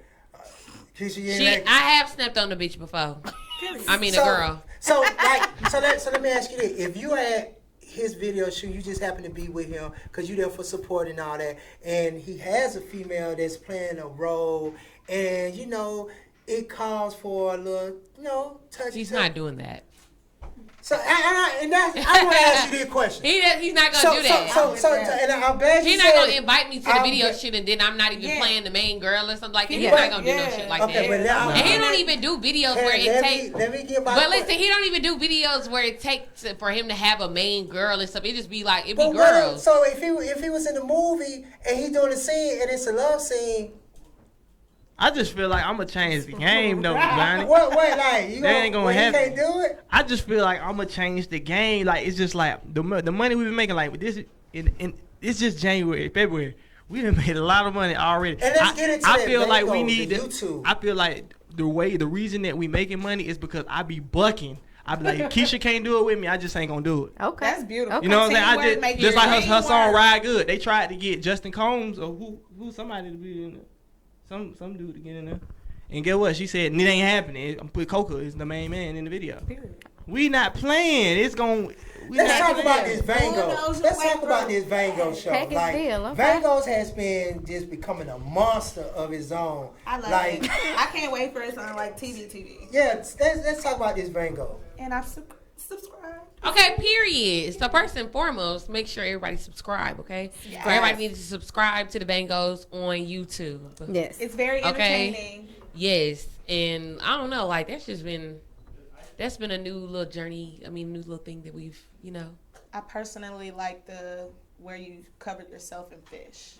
I have snapped on the bitch before. I mean, a girl. So let me ask you this: if you had his video shoot, you just happen to be with him because you're there for support and all that, and he has a female that's playing a role, and you know it calls for a little, you know, touch. He's not doing that. So I want to ask you this question. He's not gonna do that. And I'm glad he's not gonna invite me to the video shoot, and then I'm not even playing the main girl or something like that. He's not gonna do no shit like that. And he don't even do videos where it takes. Let me get my. But listen, he don't even do videos where it takes for him to have a main girl and stuff. It just be like it be girls. So if he was in the movie and he doing a scene and it's a love scene. I just feel like I'm gonna change the game though, Johnny. What like you ain't gonna have you can't do it? I just feel like I'm gonna change the game. Like it's just like the money we've been making. Like this, it's just January, February. We done made a lot of money already. And let's get into I feel like we need to. YouTube. I feel like the reason that we making money is because I be bucking. I be like, Keisha can't do it with me. I just ain't gonna do it. Okay, that's beautiful. You know what I'm saying? I just like her song "Ride Good." They tried to get Justin Combs or who somebody to be in it. Some dude to get in there. And get what? She said, it ain't happening. I'm put Coca is the main man in the video. We not playing. It's going Let's talk about this Van Gogh show. Like Van Gogh has been just becoming a monster of his own. I love it. I can't wait for it on like TV. Yeah, let's talk about this Van Gogh. And I've subscribed. Okay, period. So first and foremost, make sure everybody subscribe, okay? Yes. Everybody needs to subscribe to the Bangos on YouTube. Yes. It's very entertaining. Yes. And I don't know, like that's been a new little journey. I mean, new little thing that we've, you know. I personally like where you covered yourself in fish.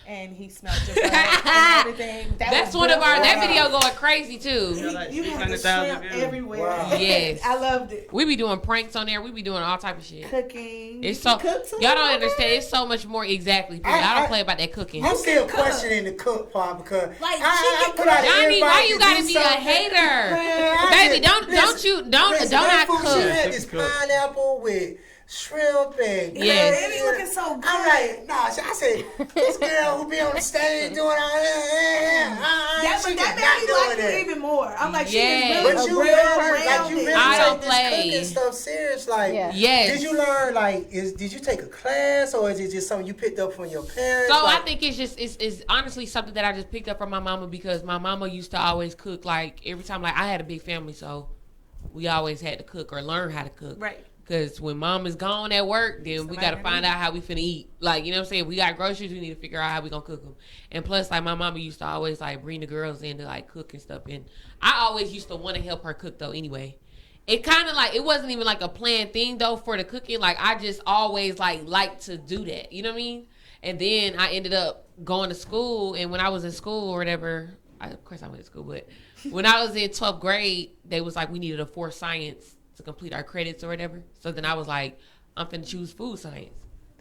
And he smelled your butt and everything. That's one of that video going crazy too. You have the shrimp everywhere. Wow. Yes. I loved it. We be doing pranks on there. We be doing all type of shit. Cooking. It's so y'all don't understand. It's so much more exactly. I don't play about that cooking. I'm still questioning the cook part because like Johnny, why you gotta be a hater? Baby, don't I cook? She had this pineapple with shrimp and Yes. It be looking so good. I'm like, nah. I said, this girl who be on the stage doing all that, But she that just not made me doing like that. you even more. I'm like, she Yes. is really But a you real learn, like, you rounded. really I don't take this play. cooking stuff serious. Like, Yes. did you learn, like, did you take a class or is it just something you picked up from your parents? So like, I think it's honestly something that I just picked up from my mama because my mama used to always cook like every time. Like I had a big family, so we always had to cook or learn how to cook. Right. Because when mom is gone at work, then we got to find out how we finna eat. Like, you know what I'm saying? We got groceries, we need to figure out how we gonna cook them. And plus, like, my mama used to always, like, bring the girls in to, like, cook and stuff. And I always used to want to help her cook, though, anyway. It kind of, like, it wasn't even, like, a planned thing, though, for the cooking. Like, I just always, like to do that. You know what I mean? And then I ended up going to school. And when I was in school or whatever, of course I went to school, but when I was in 12th grade, they was like, we needed a 4 science to complete our credits or whatever. So then I was like, I'm finna choose food science.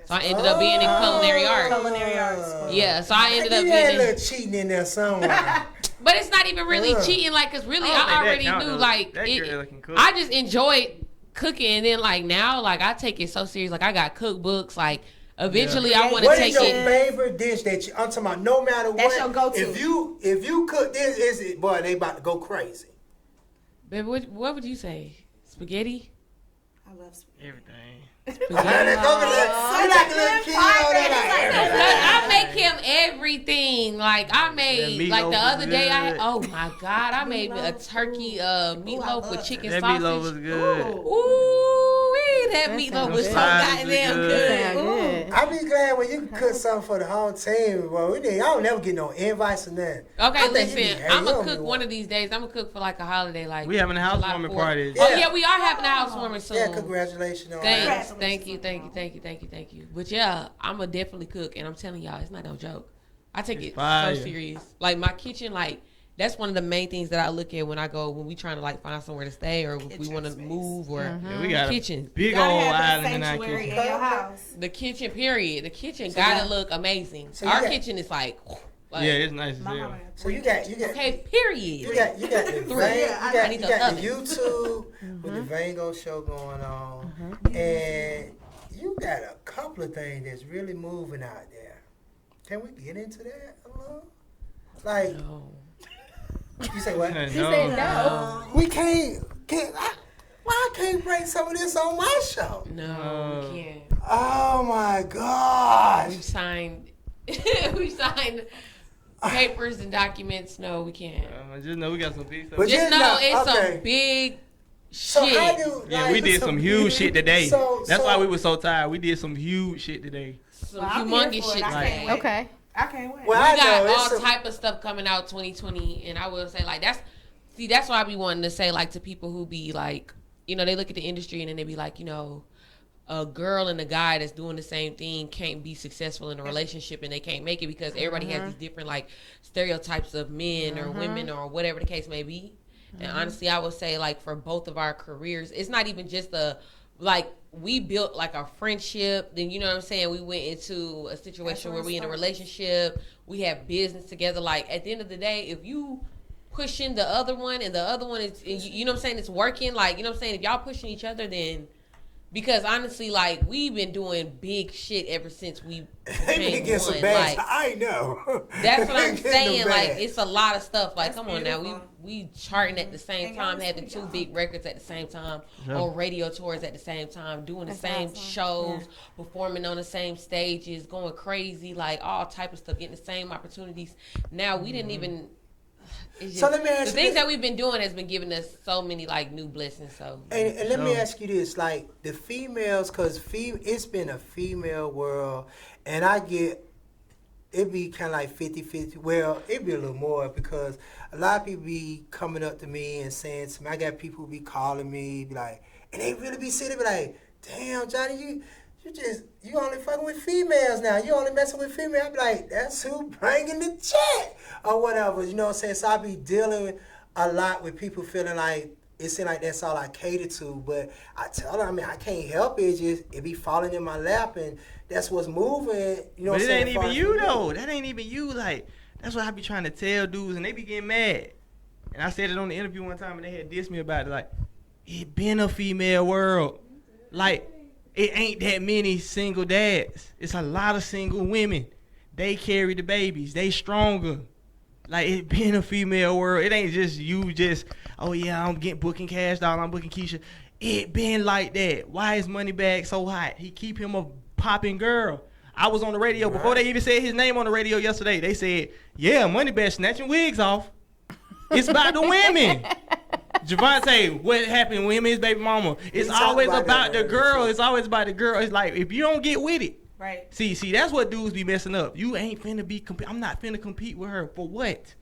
So I ended up being in culinary arts. Culinary arts. Yeah, so I ended up you had a being little cheating in there somewhere. but it's not even really cheating, like, cause really I already knew, like, I just enjoyed cooking, and then like now, like I take it so serious. Like I got cookbooks. Like eventually, I want to take it. What is your favorite dish that you? I'm talking about. No matter what, That's your go-to. If you cook this, is it? Boy, they about to go crazy. Baby, what would you say? Spaghetti? I love spaghetti. Everything. I make him everything. Like I made, like the other day, oh my God, I made a turkey meatloaf with chicken sausage. That meatloaf was good. Ooh, that meatloaf was so goddamn good. I be glad when you can cook something for the whole team. Well, I don't never get no invites or nothing. Okay, listen, I'm gonna cook one of these days. I'm gonna cook for like a holiday. Like we having a housewarming party. Oh yeah, we are having a housewarming soon. Yeah, congratulations on that. Thank you. But yeah, I'm gonna definitely cook, and I'm telling y'all, it's not no joke. I take it so serious. Like my kitchen, like that's one of the main things that I look at when we trying to like find somewhere to stay or if we want to move or we got kitchen. A big old island in our kitchen. In your house. The kitchen, period. The kitchen gotta look amazing. Our kitchen is like yeah, it's nice as hell. So you got okay, period. You got the you got the YouTube with the Vango show going on, and you got a couple of things that's really moving out there. Can we get into that a little? Like, you say what? You said no. We can't. Why I can't bring some of this on my show? No, we can't. Oh my gosh. We signed papers and documents. No, we can't. Just know we got some big stuff. But just know it's some big shit. We did some huge shit today. That's why we were so tired. We did some huge shit today. Some humongous shit today. Okay. I can't wait. We got all type of stuff coming out 2020, and I will say like that's why I be wanting to say like to people who be like, you know, they look at the industry and then they be like, you know, a girl and a guy that's doing the same thing can't be successful in a relationship and they can't make it because everybody has these different like stereotypes of men or women or whatever the case may be. And honestly, I would say like for both of our careers, it's not even just like we built like a friendship. Then you know what I'm saying. We went into a situation where we in a relationship. We have business together. Like at the end of the day, if you pushing the other one and the other one is, you know what I'm saying, it's working. Like you know what I'm saying. If y'all pushing each other, then. Because honestly, like we've been doing big shit ever since we became one. Like, I know. That's what I'm saying. Like it's a lot of stuff. Like come on now, we charting at the same time, having 2 big records at the same time, on radio tours at the same time, doing the same shows, performing on the same stages, going crazy, like all type of stuff, getting the same opportunities. Now we didn't even. Just, so let me ask the things that we've been doing has been giving us so many like new blessings. So and let me ask you this: like the females, because it's been a female world, and I get it be kind of like 50-50. Well, it be a little more because a lot of people be coming up to me and saying to me, I got people who be calling me, be like, and they really be sitting, be like, damn, Johnny, you only fucking with females now. You only messing with females. I be like, that's who bringing the check or whatever. You know what I'm saying? So I be dealing a lot with people feeling like it seems like that's all I cater to. But I tell them, I mean, I can't help it. It be falling in my lap, and that's what's moving. You know what I'm saying? But it ain't even you though. That ain't even you. Like that's what I be trying to tell dudes, and they be getting mad. And I said it on the interview one time, and they had dissed me about it. Like it been a female world. Like. it ain't that many single dads. It's a lot of single women. They carry the babies. They stronger. Like, it being a female world, it ain't just you just, oh yeah, I'm getting booking Cash Doll, I'm booking Keisha. It been like that. Why is Moneybag so hot? He keep him a popping girl. I was on the radio before they even said his name on the radio yesterday. They said, yeah, Moneybag snatching wigs off. It's about the women. Javante, what happened with him and his baby mama? It's always about the girl. It's always about the girl. It's like, if you don't get with it. Right. See, that's what dudes be messing up. You ain't finna be I'm not finna compete with her for what?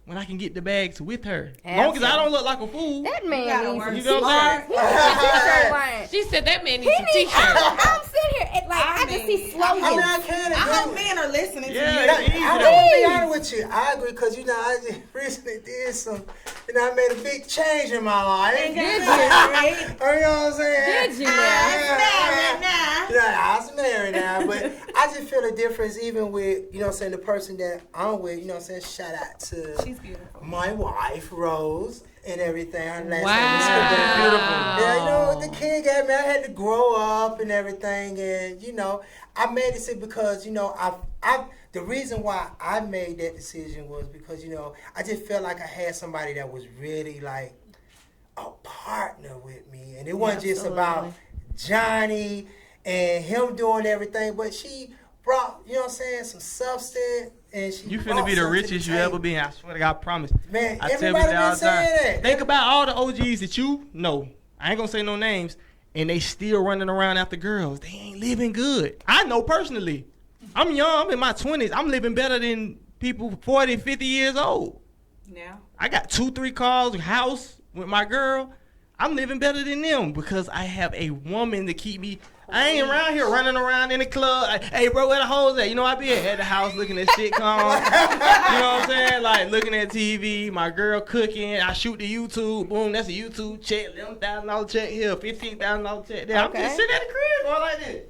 When I can get the bags with her. Long as I don't look like a fool. That man needs you know what I'm saying? She said that man needs some t-shirts. I'm sitting here and I just see slogans. I hope men are listening to you. I'm gonna be honest with you. I agree because I just recently did some. I made a big change in my life. Did you? You know what I'm saying? Did you? I was married now, but I just feel a difference even with the person that I'm with. Shout out to She's beautiful. My wife Rose and everything. Her last Wow. name is beautiful. Yeah, the kid got me. I had to grow up and everything, and I made it because I the reason why I made that decision was because I just felt like I had somebody that was really like a partner with me, and it wasn't just about Johnny and him doing everything, but she brought some substance. And she you finna be the richest you ever been. I swear to God, I promise. Man, I tell everybody people all been the time. saying that. Think about all the OGs that you know. I ain't gonna say no names, and they still running around after girls. They ain't living good. I know personally. I'm young. I'm in my 20s. I'm living better than people 40, 50 years old. Now? I got 2-3 cars, house with my girl. I'm living better than them because I have a woman to keep me. I ain't around here running around in the club. Hey, bro, where the hoes at? I be at the house looking at sitcoms. You know what I'm saying? Like, looking at TV, my girl cooking. I shoot the YouTube. Boom, that's a YouTube check. $11,000 check here, $15,000 check there. I'm just sitting at the crib all like this.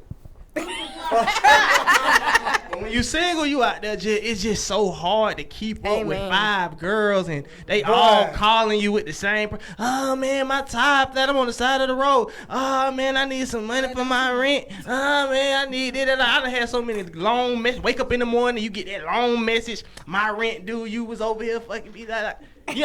When you single, you out there, it's just so hard to keep up with 5 girls, and they all calling you with the same. Oh man, my tire flat. I'm on the side of the road. Oh man, I need some money for my rent. Oh man, I need it. I done had so many long messages. Wake up in the morning, you get that long message. My rent due. You was over here fucking me. Yeah,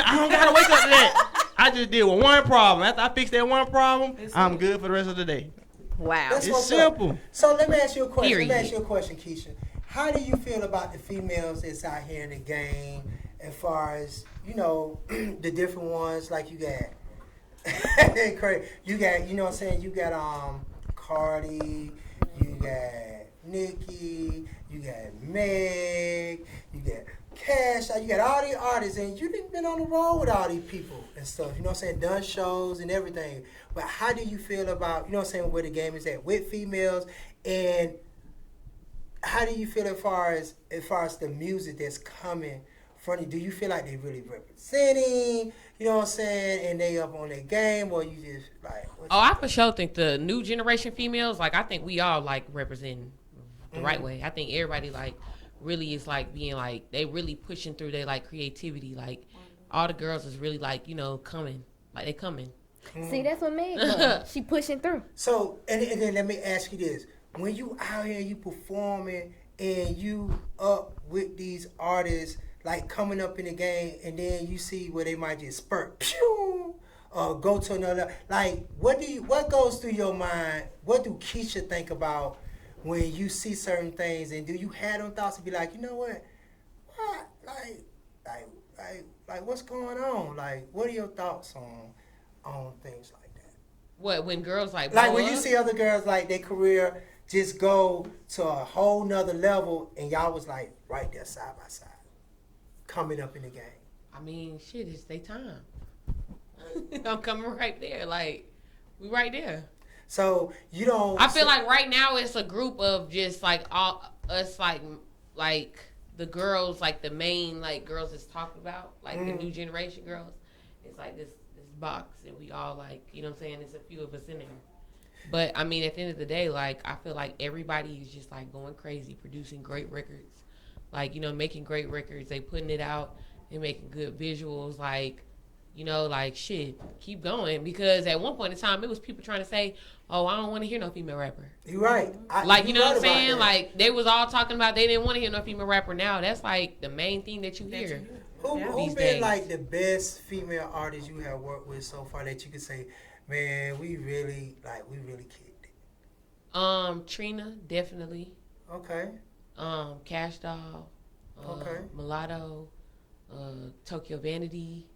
I don't gotta wake up to that. I just deal with one problem. After I fix that one problem, I'm good for the rest of the day. Wow. It's simple. Up. So let me ask you a question. Period. Let me ask you a question, Keisha. How do you feel about the females that's out here in the game as far as, the different ones like you got? You got, what I'm saying? You got Cardi, you got Nicki, you got Meg, you got Cash, you got all these artists, and you done been on the road with all these people and stuff, you know what I'm saying, done shows and everything. But how do you feel about, where the game is at with females, and how do you feel as far as the music that's coming from you? Do you feel like they really representing, you know what I'm saying, and they up on their game, or you just like... I for sure think the new generation females, I think we all representing the right way. I think everybody really is being they really pushing through their creativity. All the girls is really coming, they coming. See, that's what Meg does. She pushing through. So, and then let me ask you this: when you out here, you performing, and you up with these artists, coming up in the game, and then you see where they might just spurt, pew, or go to another. What goes through your mind? What do Keisha think about when you see certain things, and do you have them thoughts to be like, you know what, what's going on? What are your thoughts on things like that? What, when girls when you see other girls their career just go to a whole nother level, and y'all was right there side by side, coming up in the game. I mean, shit, it's their time. I'm coming right there, we right there. So you don't. I feel right now it's a group of just all us the girls the main girls that's talked about the new generation girls. It's this box, and we all you know what I'm saying. There's a few of us in there, but I mean at the end of the day I feel everybody is just going crazy, producing great records, making great records. They putting it out and making good visuals. You know, like, shit, keep going. Because at one point in time, it was people trying to say, oh, I don't want to hear no female rapper. You're right. You know what I'm saying? Like, they was all talking about they didn't want to hear no female rapper. Now, that's, like, the main thing that you hear. Who been, like, the best female artist you have worked with so far that you could say, man, we really kicked it? Trina, definitely. Okay. Cash Doll. Okay. Mulatto. Tokyo Vanity.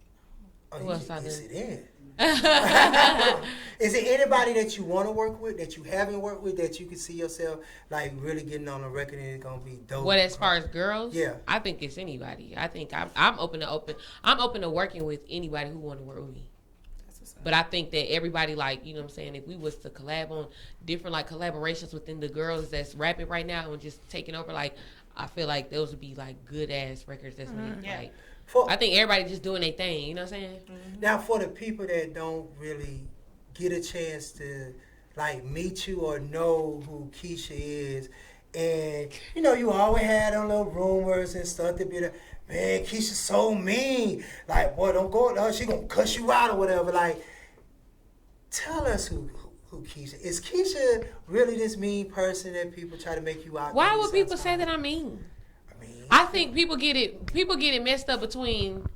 Who else I Is done? it in? Is it anybody that you want to work with that you haven't worked with that you can see yourself like really getting on a record and it's gonna be dope? What, as far as girls? Yeah, I think it's anybody. I think I'm open to working with anybody who want to work with me. But I think that everybody, like, you know what I'm saying, if we was to collab on different like collaborations within the girls that's rapping right now and just taking over, like, I feel like those would be like good ass records that's made. Yeah. Like, I think everybody just doing their thing, you know what I'm saying? Now, for the people that don't really get a chance to like meet you or know who Keisha is, and you know you always had on little rumors and stuff to be like, man, Keisha's so mean. Like, boy, don't go. She gonna cuss you out or whatever. Like, tell us who Keisha is. Keisha really this mean person that people try to make you out? Why would people say that I'm mean? I think people get it messed up between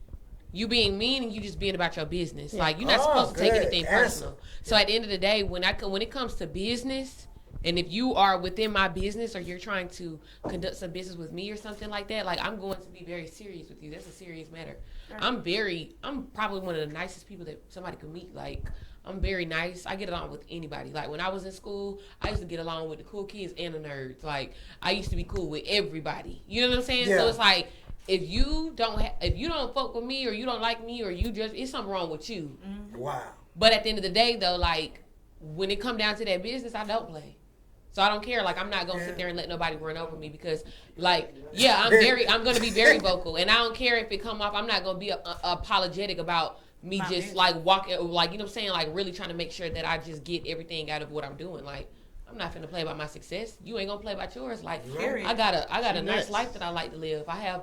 you being mean and you just being about your business. Yeah. Like, you're not supposed to take anything Answer. personal. So at the end of the day, when it comes to business, and if you are within my business or you're trying to conduct some business with me or something like that, like, I'm going to be very serious with you. That's a serious matter. Right. I'm probably one of the nicest people that somebody could meet. Like, I'm very nice. I get along with anybody. Like, when I was in school, I used to get along with the cool kids and the nerds. Like, I used to be cool with everybody. You know what I'm saying? Yeah. So it's like, if you don't fuck with me or you don't like me or you just, it's something wrong with you. Mm-hmm. Wow. But at the end of the day, though, like, when it come down to that business, I don't play. So I don't care. Like, I'm not gonna sit there and let nobody run over me because, like, yeah, I'm gonna be very vocal, and I don't care if it come off. I'm not gonna be apologetic about me just like walking, like, you know what I'm saying, like, really trying to make sure that I just get everything out of what I'm doing. Like, I'm not finna play about my success. You ain't gonna play about yours. Like, I got a nice life that I like to live. I have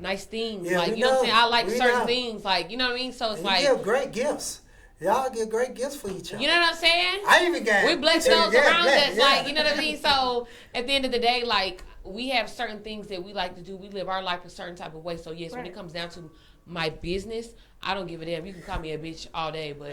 nice things. Yeah, like, you know what I'm saying. I like certain things. Like, you know what I mean. So it's like, you give great gifts. Y'all give great gifts for each other. You know what I'm saying? I even got. We bless those around us. Like, you know what I mean? So at the end of the day, like, we have certain things that we like to do. We live our life a certain type of way. So yes, when it comes down to my business, I don't give a damn. You can call me a bitch all day, but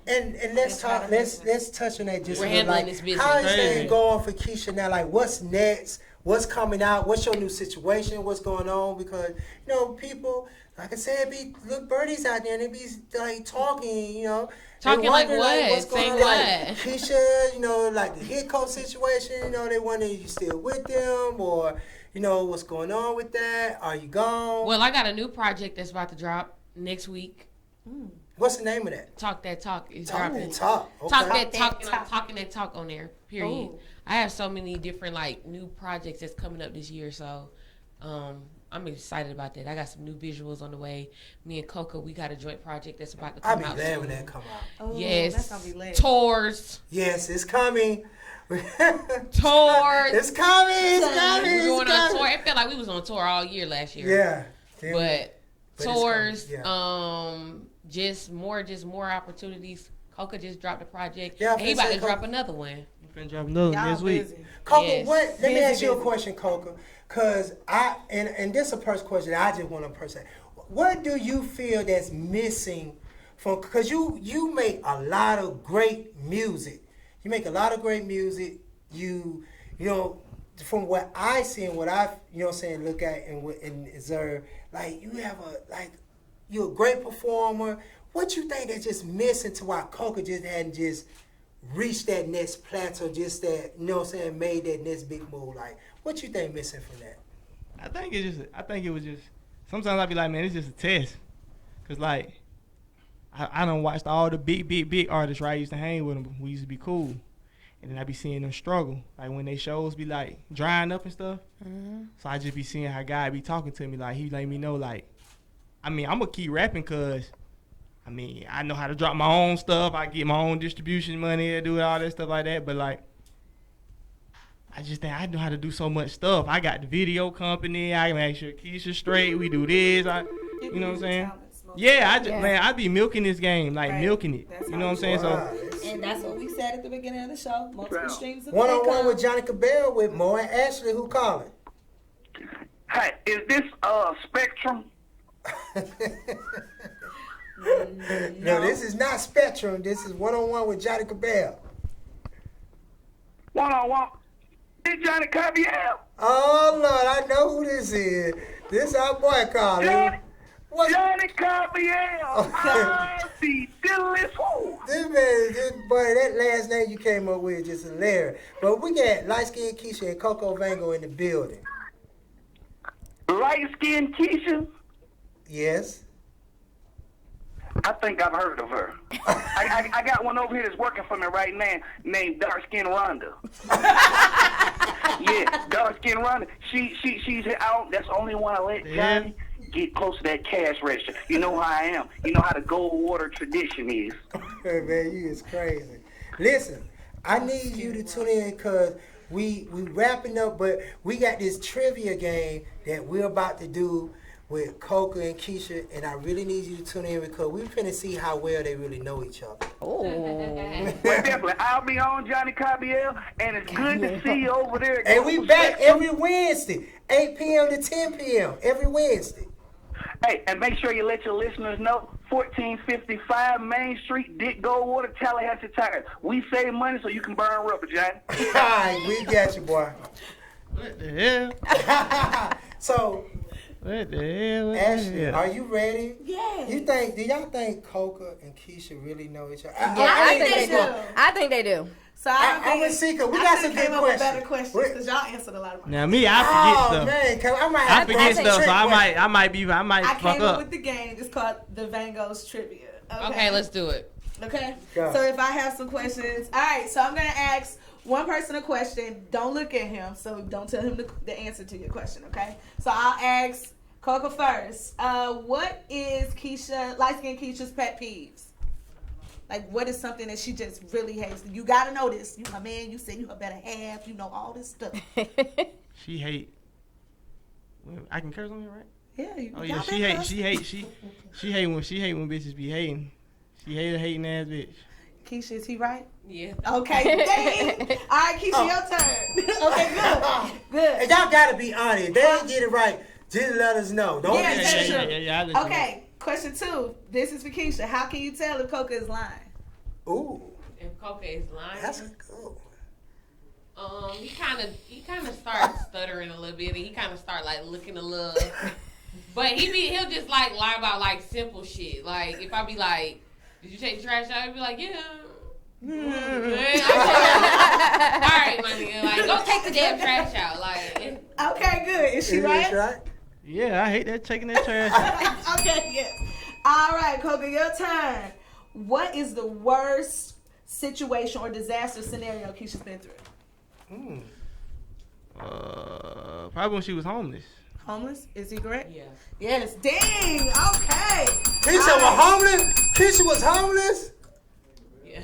and let's talk. Let's touch on that just. We're a little, handling like, this business. How is things going for Keisha now? Like, what's next? What's coming out? What's your new situation? What's going on? Because, you know, people, like I said, be little birdies out there and they be like talking, you know. Talking like what? Like, what's going Say on? what? Like, Keisha, you know, like the hit coach situation, you know, they wonder if you still with them or, you know, what's going on with that? Are you gone? Well, I got a new project that's about to drop next week. What's the name of that? Talk That Talk is Talk dropping. That Talk. Okay. Talk That Talk. And I'm talking that talk on there, period. Ooh. I have so many different, like, new projects that's coming up this year, so I'm excited about that. I got some new visuals on the way. Me and Coca, we got a joint project that's about to come out. I'll be glad when that come out. Oh, yes. That's gonna be lit. Tours. Yes, it's coming. Tours. It's coming. It's coming. We're going on tour. It felt like we was on tour all year last year. Yeah. But tours, yeah. just more opportunities. Coca just dropped a project. Yeah, and he about to drop another one. Finna drop another one this week. Coca, Yes. let me ask you a question, Coca. Cause and this is a personal question that I just want to person. What do you feel that's missing from? Cause you make a lot of great music. You make a lot of great music. You know, from what I see and what I look at and observe, like you have you're a great performer. What you think that's just missing to why Coca just hadn't just reached that next plateau, just that, you know what I'm saying, made that next big move? Like, what you think missing from that? I think it was just, sometimes I be like, man, it's just a test. Cause like, I done watched all the big artists, right? I used to hang with them. We used to be cool. And then I be seeing them struggle. Like when they shows be like drying up and stuff. Mm-hmm. So I just be seeing how God be talking to me. Like he let me know, like, I mean, I'm gonna keep rapping cause, I mean, I know how to drop my own stuff. I get my own distribution money. I do all that stuff like that. But like, I just think I know how to do so much stuff. I got the video company. I make sure Keisha's straight. We do this. You know what I'm saying? Yeah, I be milking this game, like milking it. You know what I'm saying? So. And that's what we said at the beginning of the show. Multiple streams of One-on-one income. with Johnnie Cabbell with Mo and Ashley. Who calling? Hey, is this Spectrum? No, this is not Spectrum. This is one-on-one with Johnnie Cabbell. One-on-one. It's Johnnie Cabbell. Oh, Lord, I know who this is. This our boy calling. Johnnie Cabbell. This boy, that last name you came up with is just hilarious. But we got light-skinned Keisha and Coco Vango in the building. Light-skinned Keisha? Yes. I think I've heard of her. I got one over here that's working for me right now named Dark Skin Rhonda. Yeah, Dark Skin Rhonda. She's out. That's the only one I let Johnny get close to that cash register. You know how I am. You know how the Goldwater tradition is. Man, you is crazy. Listen, I need you to tune in because we wrapping up, but we got this trivia game that we're about to do with Coca and Keisha, and I really need you to tune in because we're finna see how well they really know each other. Oh. Well, definitely. I'll be on Johnnie Cabbell, and it's good to see you over there. And we back every Wednesday, 8 p.m. to 10 p.m. every Wednesday. Hey, and make sure you let your listeners know 1455 Main Street, Dick Goldwater, Tallahassee Tires. We save money so you can burn rubber, Johnny. All right, we got you, boy. What the hell? So, what the hell? Ashley, are you ready? Yeah. Do y'all think Coca and Keisha really know each other? I think they do. So I'm gonna see, cause we got some good came up with better questions because y'all answered a lot of Now me, I forget stuff. Man, I forget stuff, so I might I fuck came up. up with the game. It's called the Vangos Trivia. Okay, let's do it. Okay. Go. So if I have some questions, all right. So I'm gonna ask one person a question. Don't look at him. So don't tell him the answer to your question. Okay. So I'll ask Coca first. What is light-skinned Keisha's pet peeves? Like, what is something that she just really hates? You gotta know this. You my man. You said you her better half. You know all this stuff. She hate. I can curse on here, right? Yeah. Oh yeah, she hate when bitches be hating. She hate a hating ass bitch. Keisha, is he right? Yeah. Okay. Dang. All right, Keisha, your turn. Okay, good. And y'all gotta be honest. If they ain't get it right, just let us know. Don't Yeah, be that's ashamed. true. Yeah, I Okay, question 2. This is for Keisha. How can you tell if Coca is lying? Ooh. If Coca is lying, that's cool. He kind of starts stuttering a little bit, and he kind of start like looking a little. But he'll just like lie about like simple shit. Like if I be like, "Did you take the trash out?" He'll be like, "Yeah." All right, my nigga. Like, go take the damn trash out. Like, okay, good. Is she right? Yeah, I hate that taking that trash out. Okay, yes. All right, Coca, your turn. What is the worst situation or disaster scenario Keisha's been through? Probably when she was homeless. Homeless? Is he correct? Yeah. Yes. Dang. Okay. Keisha was homeless? Keisha was homeless? Yeah.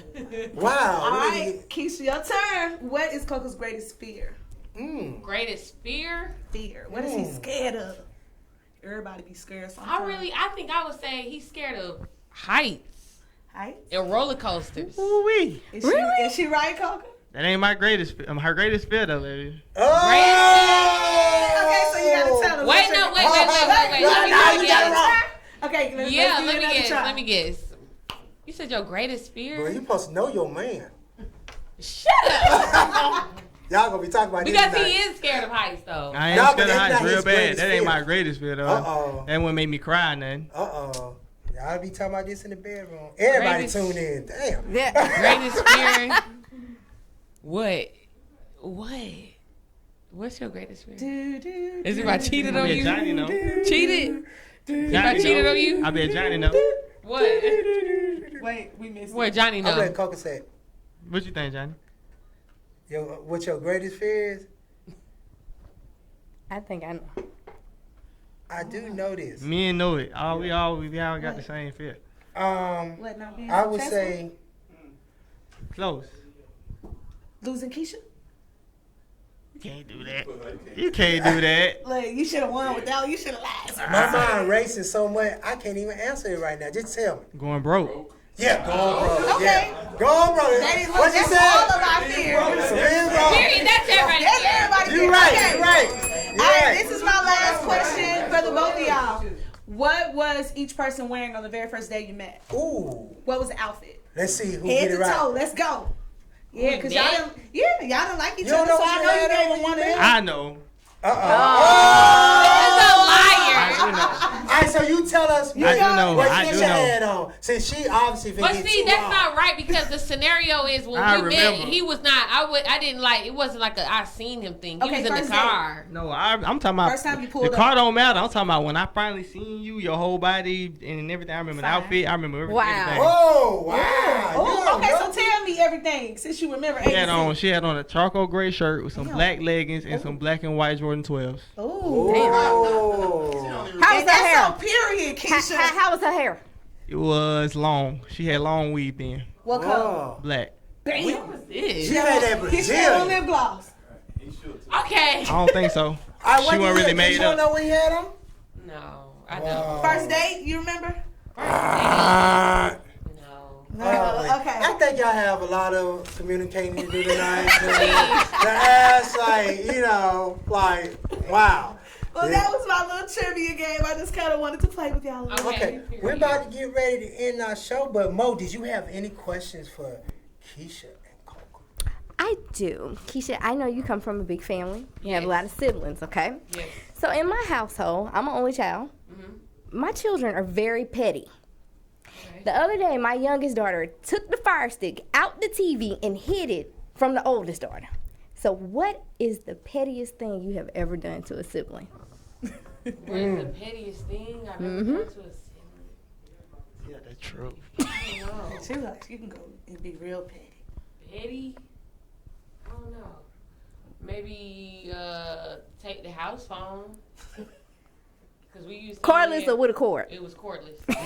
Wow. All right, Keisha, your turn. What is Coca's greatest fear? Greatest fear? Fear. What is he scared of? Everybody be scared sometimes. I think I would say he's scared of heights. Heights? And roller coasters. Ooh-wee. Is she right, Coca? That ain't my greatest. Her greatest fear though, baby. Okay, so you gotta tell us. Wait. Okay, let me guess. You said your greatest fear? Bro, you supposed to know your man. Shut up. Y'all gonna be talking about because this he is scared of heights though. I ain't scared of heights real bad. That ain't fear. my greatest fear though. That one made me cry, nothing. Y'all be talking about this in the bedroom. Everybody tune in. Damn. Greatest fear. What? What's your greatest fear? Is it if I cheated on you? Johnny know. Cheated? If I cheated on you? I bet Johnny know. What? Wait, we missed Where Johnny know? I'm letting Coca say it. What you think, Johnny? What your greatest fear is? I think I know. I do know this. Men know it. We all got the same fear. I would say close. Losing Keisha? You can't do that. You can't do that. Look, you should have won without. You should have lied. My mind racing so much, I can't even answer it right now. Just tell me. Going broke. Yeah, going broke. Okay. Yeah. Going broke. What you That's said? all of our fears. Period. That's everybody. That's everybody. You're right. Okay. You're right. All right, this is my last question for the both of y'all. What was each person wearing on the very first day you met? Ooh. What was the outfit? Let's see who Head get it to toe. right. Let's go. Yeah, because y'all didn't. Yeah, y'all don't like each You don't other, know so what I you know you had gave on him one of when you them. I know. That's a liar. All right, so you tell us. I do know. What I do Keisha know. had on. Since she obviously been But getting see, too that's long. not right because the scenario is when I we remember. met, he was not. I didn't like. It wasn't like a I seen him thing. He Okay, was in first the car. No, I'm talking about First time you pulled the car up. don't matter. I'm talking about when I finally seen you, your whole body and everything. I remember the outfit. I remember everything. Oh, wow. Oh, okay, so tell me everything since you remember ABC. She had on a charcoal gray shirt with some black leggings and some black and white Jordan 12s. Oh, damn. How was her hair? So period, Keisha. How was her hair? It was long. She had long weave then. What color? Black. Bam. What was this? She had that Keisha had on Brazilian. lip gloss. Okay. I don't think so. She wasn't really made You don't up. know what he had on? No, I don't. First date, you remember? No. Okay. I think y'all have a lot of communicating to do tonight. The ass, like, you know, like, wow. Well, that was my little trivia game. I just kind of wanted to play with y'all. Okay, we're about to get ready to end our show, but Mo, did you have any questions for Keisha and Coco? I do. Keisha, I know you come from a big family. You have a lot of siblings, okay? Yes. So in my household, I'm an only child. My children are very petty. The other day, my youngest daughter took the Fire Stick out the TV and hid it from the oldest daughter. So what is the pettiest thing you have ever done to a sibling? What is the pettiest thing I've ever done to a sibling? Yeah, that's true. She like, you can go and be real petty. Petty? I don't know. Maybe take the house phone. Because we used to Cordless or with a cord? It was cordless. That's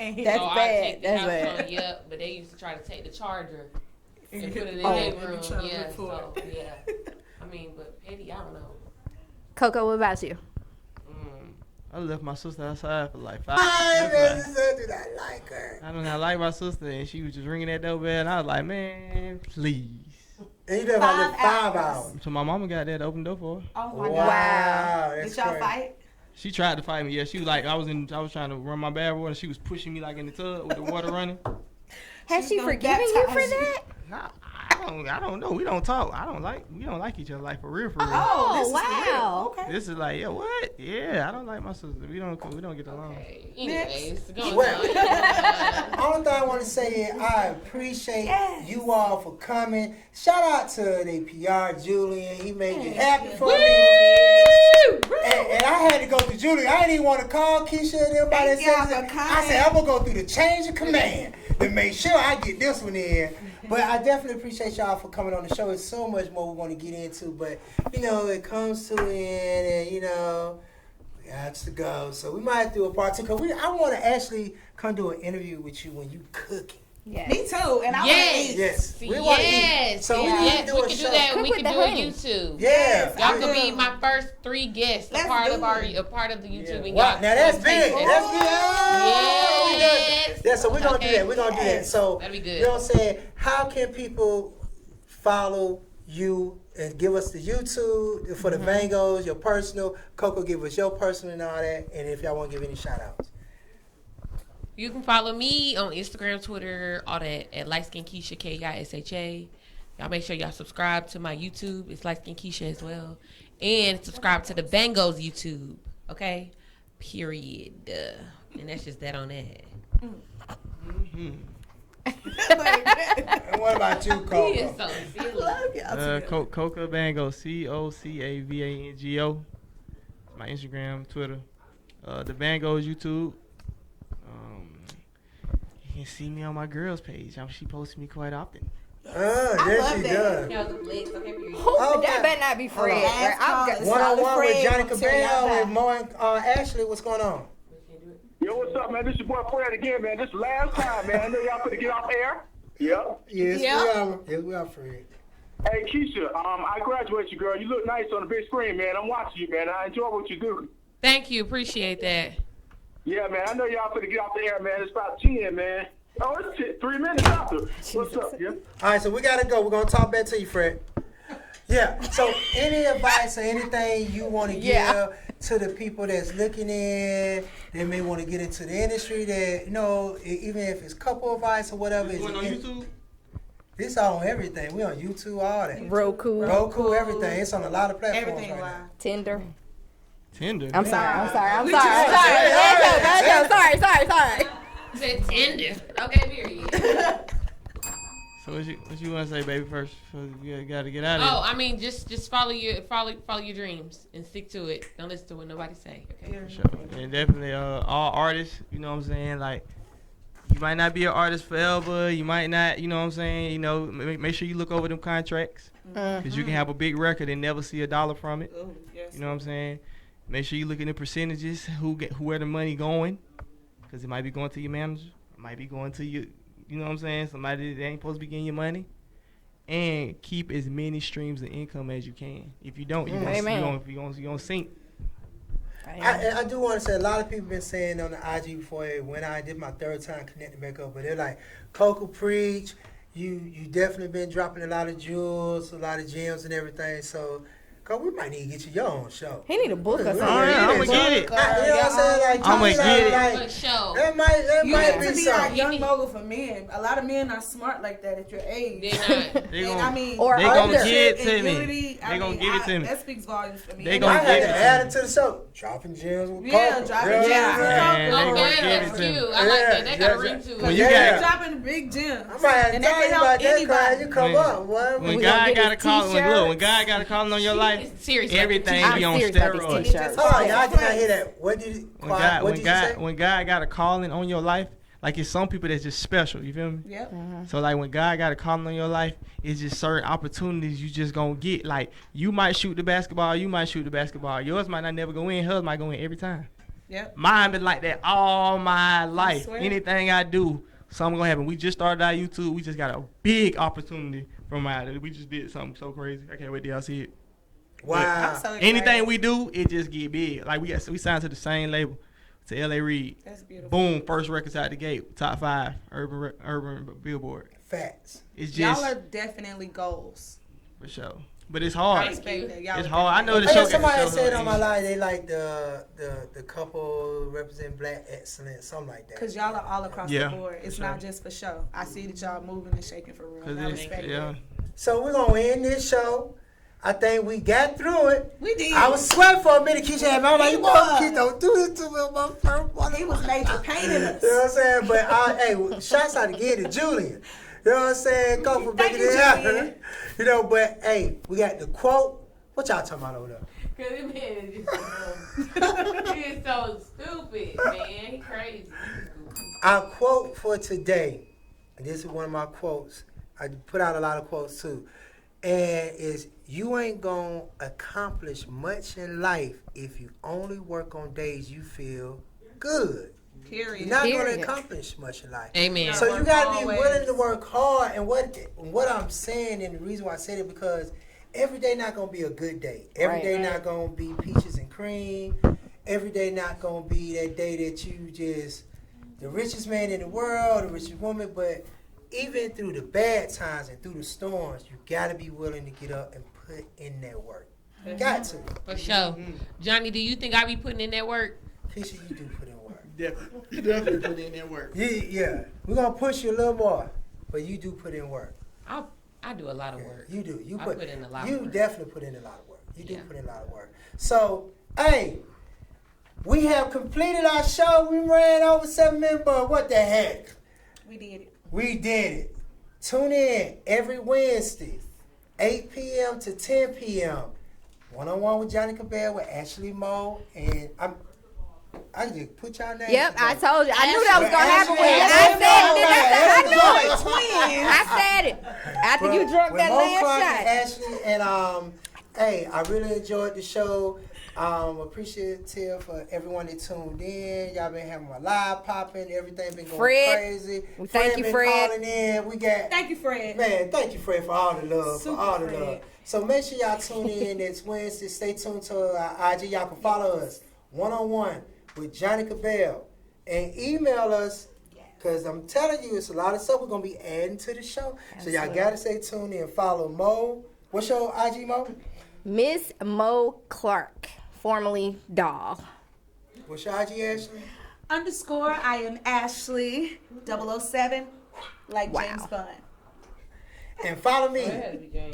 so bad. I take the That's house bad. phone, yep, but they used to try to take the charger and put it in Oh. their room. Yeah, so, yeah. I mean, but petty, I don't know. Coco, what about you? I left my sister outside for like 5 I minutes. really did not like her. I do not like my sister, and she was just ringing that doorbell, and I was like, man, please. And you left out 5 hours. So my mama got there to open the door for her. Oh my Wow, God. that's Did y'all crazy. fight? She tried to fight me. Yeah, she was like, I was trying to run my bad water, and she was pushing me like in the tub with the water running. Has she gonna forgiven you for baptize you. that? Nah, I don't know. We don't talk. We don't like each other, like for real. Oh, this is wow. real. Okay. This is like, yeah, what? Yeah, I don't like my sister. We don't get along. Okay. Anyways, go Well, on. only thing I want to say is I appreciate you all for coming. Shout out to the PR, Julian. He made it happen for me. And I had to go through Julian. I didn't even want to call Keisha and everybody. Thank y'all for I coming. said, I'm going to go through the change of command to make sure I get this one in. But I definitely appreciate y'all for coming on the show. There's so much more we want to get into. But, you know, it comes to an end and, you know, we got to go. So we might have to do a part 2. Because I want to actually come do an interview with you when you cooking. Yes. Me too. And I want to eat. Yes. We want to eat. Yes. So we yes. need to do we a can show. do that. Cook We with can the do a honey. YouTube. Yeah. Y'all could be my first 3 guests, Let's a part do of our it. a part of the YouTube. And Wow, y'all now that's can big. taste it. That's big. Oh, Yes. yeah, so we're going to do Okay. that. We're going to do that. So, That'd be good. you know what I'm saying? How can people follow you and give us the YouTube for the Vangos, your personal? Coco, give us your personal and all that. And if y'all want to give any shout outs. You can follow me on Instagram, Twitter, all that at Lightskin Keisha, Kisha. Y'all make sure y'all subscribe to my YouTube. It's Lightskin Keisha as well. And subscribe to the Bangos YouTube. Okay? Period. And that's just that on that. And what about you, Coco? He is so silly. Coca Bango, COCAVANGO. My Instagram, Twitter. The Bangos YouTube. You can see me on my girl's page. She posts me quite often. Yes, she does. That better not be Fred. One-on-one with Johnnie Cabbell with Mo and Ashley. What's going on? Yo, what's up, man? This your boy Fred again, man. This is the last time, man. I know y'all finna get off air. Yeah. Yes, Yeah. we are Fred. Hey, Keisha, I graduated you, girl. You look nice on the big screen, man. I'm watching you, man. I enjoy what you do. Thank you. Appreciate that. Yeah, man. I know y'all finna get off the air, man. It's about 10, man. Oh, it's 3 minutes after. What's up, yeah? All right, so we got to go. We're going to talk back to you, Fred. Yeah, so any advice or anything you want to give to the people that's looking in, they may want to get into the industry, that, you know, even if it's couple advice or whatever. Going on YouTube? It's on everything. We on YouTube, all that. Roku, everything. It's on a lot of platforms. Everything right live. now. Tinder. I'm sorry. You said Tinder. Okay, period. So what you want to say, baby? First, you got to get out of here. Oh, I mean, just follow your dreams and stick to it. Don't listen to what nobody say. Okay. Sure. And definitely, all artists, you know what I'm saying, like. You might not be an artist forever. You might not, you know what I'm saying. You know, make sure you look over them contracts, because you can have a big record and never see a dollar from it. You know what I'm saying. Make sure you look at the percentages, where the money going, because it might be going to your manager, it might be going to you. You know what I'm saying. Somebody that ain't supposed to be getting your money, and keep as many streams of income as you can. If you don't, you're gonna sink. I do want to say, a lot of people been saying on the IG before when I did my third time connecting back up, but they're like, Coco preach, you definitely been dropping a lot of jewels, a lot of gems and everything, so we might need to get you your own show. He need a book or something. I'm gonna get it. You know what I'm saying? Like, I'm gonna get it. Like, show. That might You need be to be something. like young mogul for men. A lot of men are smart like that at your age. They gonna older. give it to me. Unity, They gonna give it to me. That speaks volumes for me. They I gonna had give to it add to it to the show. Dropping gems with Yeah, Coco. dropping Real gems nigga. with And Coco. they gonna give that's it to cute. me. I like that. That got a ring to it. When you got dropping big gems. I might have to And tell that you can about help that, anybody. cause you come up. What? When God got a call, when God got a calling on your life, everything be on steroids. Oh, y'all did not hear that. What did you say? When God got a calling on your life, like it's some people that's just special. You feel me? Yep. So like when God got a calling on your life, it's just certain opportunities you just gonna get. Like you might shoot the basketball, yours might not never go in, hers might go in every time. Yep. Mine been like that all my life. Anything I do, something gonna happen. We just started our YouTube. We just got a big opportunity from we just did something so crazy. I can't wait till y'all see it. Wow. So anything we do, it just get big. Like we signed to the same label, to L.A. Reid. That's beautiful. Boom, first records out the gate, top 5 urban Billboard. Facts. It's just Y'all are definitely goals. for sure, but it's hard. I respect that. Y'all It's are hard. I know the Hey, show. somebody said on my live they like the couple represent black excellence, something like that. Cause y'all are all across Yeah, the board. It's for not sure. just for show. I see that y'all moving and shaking for real. And I respect it. So we're gonna end this show. I think we got through it. We did. I was sweating for a minute. Keisha had me. I was like, He you was. Keisha, don't do this to me on my first one. He was major painting us. You know what I'm saying? But hey, shouts out again to Julian. You know what I'm saying? Go for making it happen. You know, but hey, we got the quote. What y'all talking about over there? Cause this man is just he is so stupid, man. He crazy. Our quote for today, and this is one of my quotes. I put out a lot of quotes too. And is you ain't gonna accomplish much in life if you only work on days you feel good. Period. You're not gonna accomplish much in life. Amen. So you gotta be willing to work hard. And what I'm saying, and the reason why I said it, because every day not gonna be a good day. Every day not gonna be peaches and cream. Every day not gonna be that day that you just the richest man in the world, the richest woman, but even through the bad times and through the storms, you gotta be willing to get up and put in that work. Got to. For sure. Johnny, do you think I be putting in that work? Keisha, you do put in work. You definitely put in that work. Yeah. We're gonna push you a little more, but you do put in work. I do a lot of work. You do. I put in a lot of work. You definitely put in a lot of work. You do put in a lot of work. So, hey, we have completed our show. We ran over 7 minutes, but what the heck? We did it. We did it. Tune in every Wednesday, 8 p.m. to 10 p.m. One-on-one with Johnnie Cabbell with Ashley Moe. And I just put y'all names. Yep, I together. told you. I knew that was going to happen with you. I said it. I knew it. After you drunk that last shot. Ashley, and Hey, I really enjoyed the show. Appreciative for everyone that tuned in. Y'all been having my live popping. Everything been going crazy. Thank you, been Fred. calling in. We got. Thank you, Fred. Man, thank you, Fred, for all the love. Super for all the Fred. love. So make sure y'all tune in next Wednesday. Stay tuned to our IG. Y'all can follow us one-on-one with Johnnie Cabbell. And email us, because I'm telling you, it's a lot of stuff we're going to be adding to the show. So y'all got to stay tuned in. Follow Mo. What's your IG, Mo? Miss Mo Clark, formerly Doll. What's your IG, Ashley? _ I am Ashley 007, like James Bond. And follow me,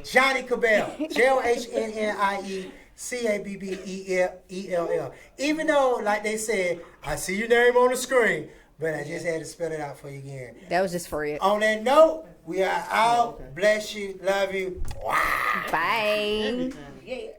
Johnnie Cabbell, JohnnieCabbell. Even though, like they said, I see your name on the screen, but I just had to spell it out for you again. That was just for it. On that note, we are out. Bless you. Love you. Wow. Bye. Yeah.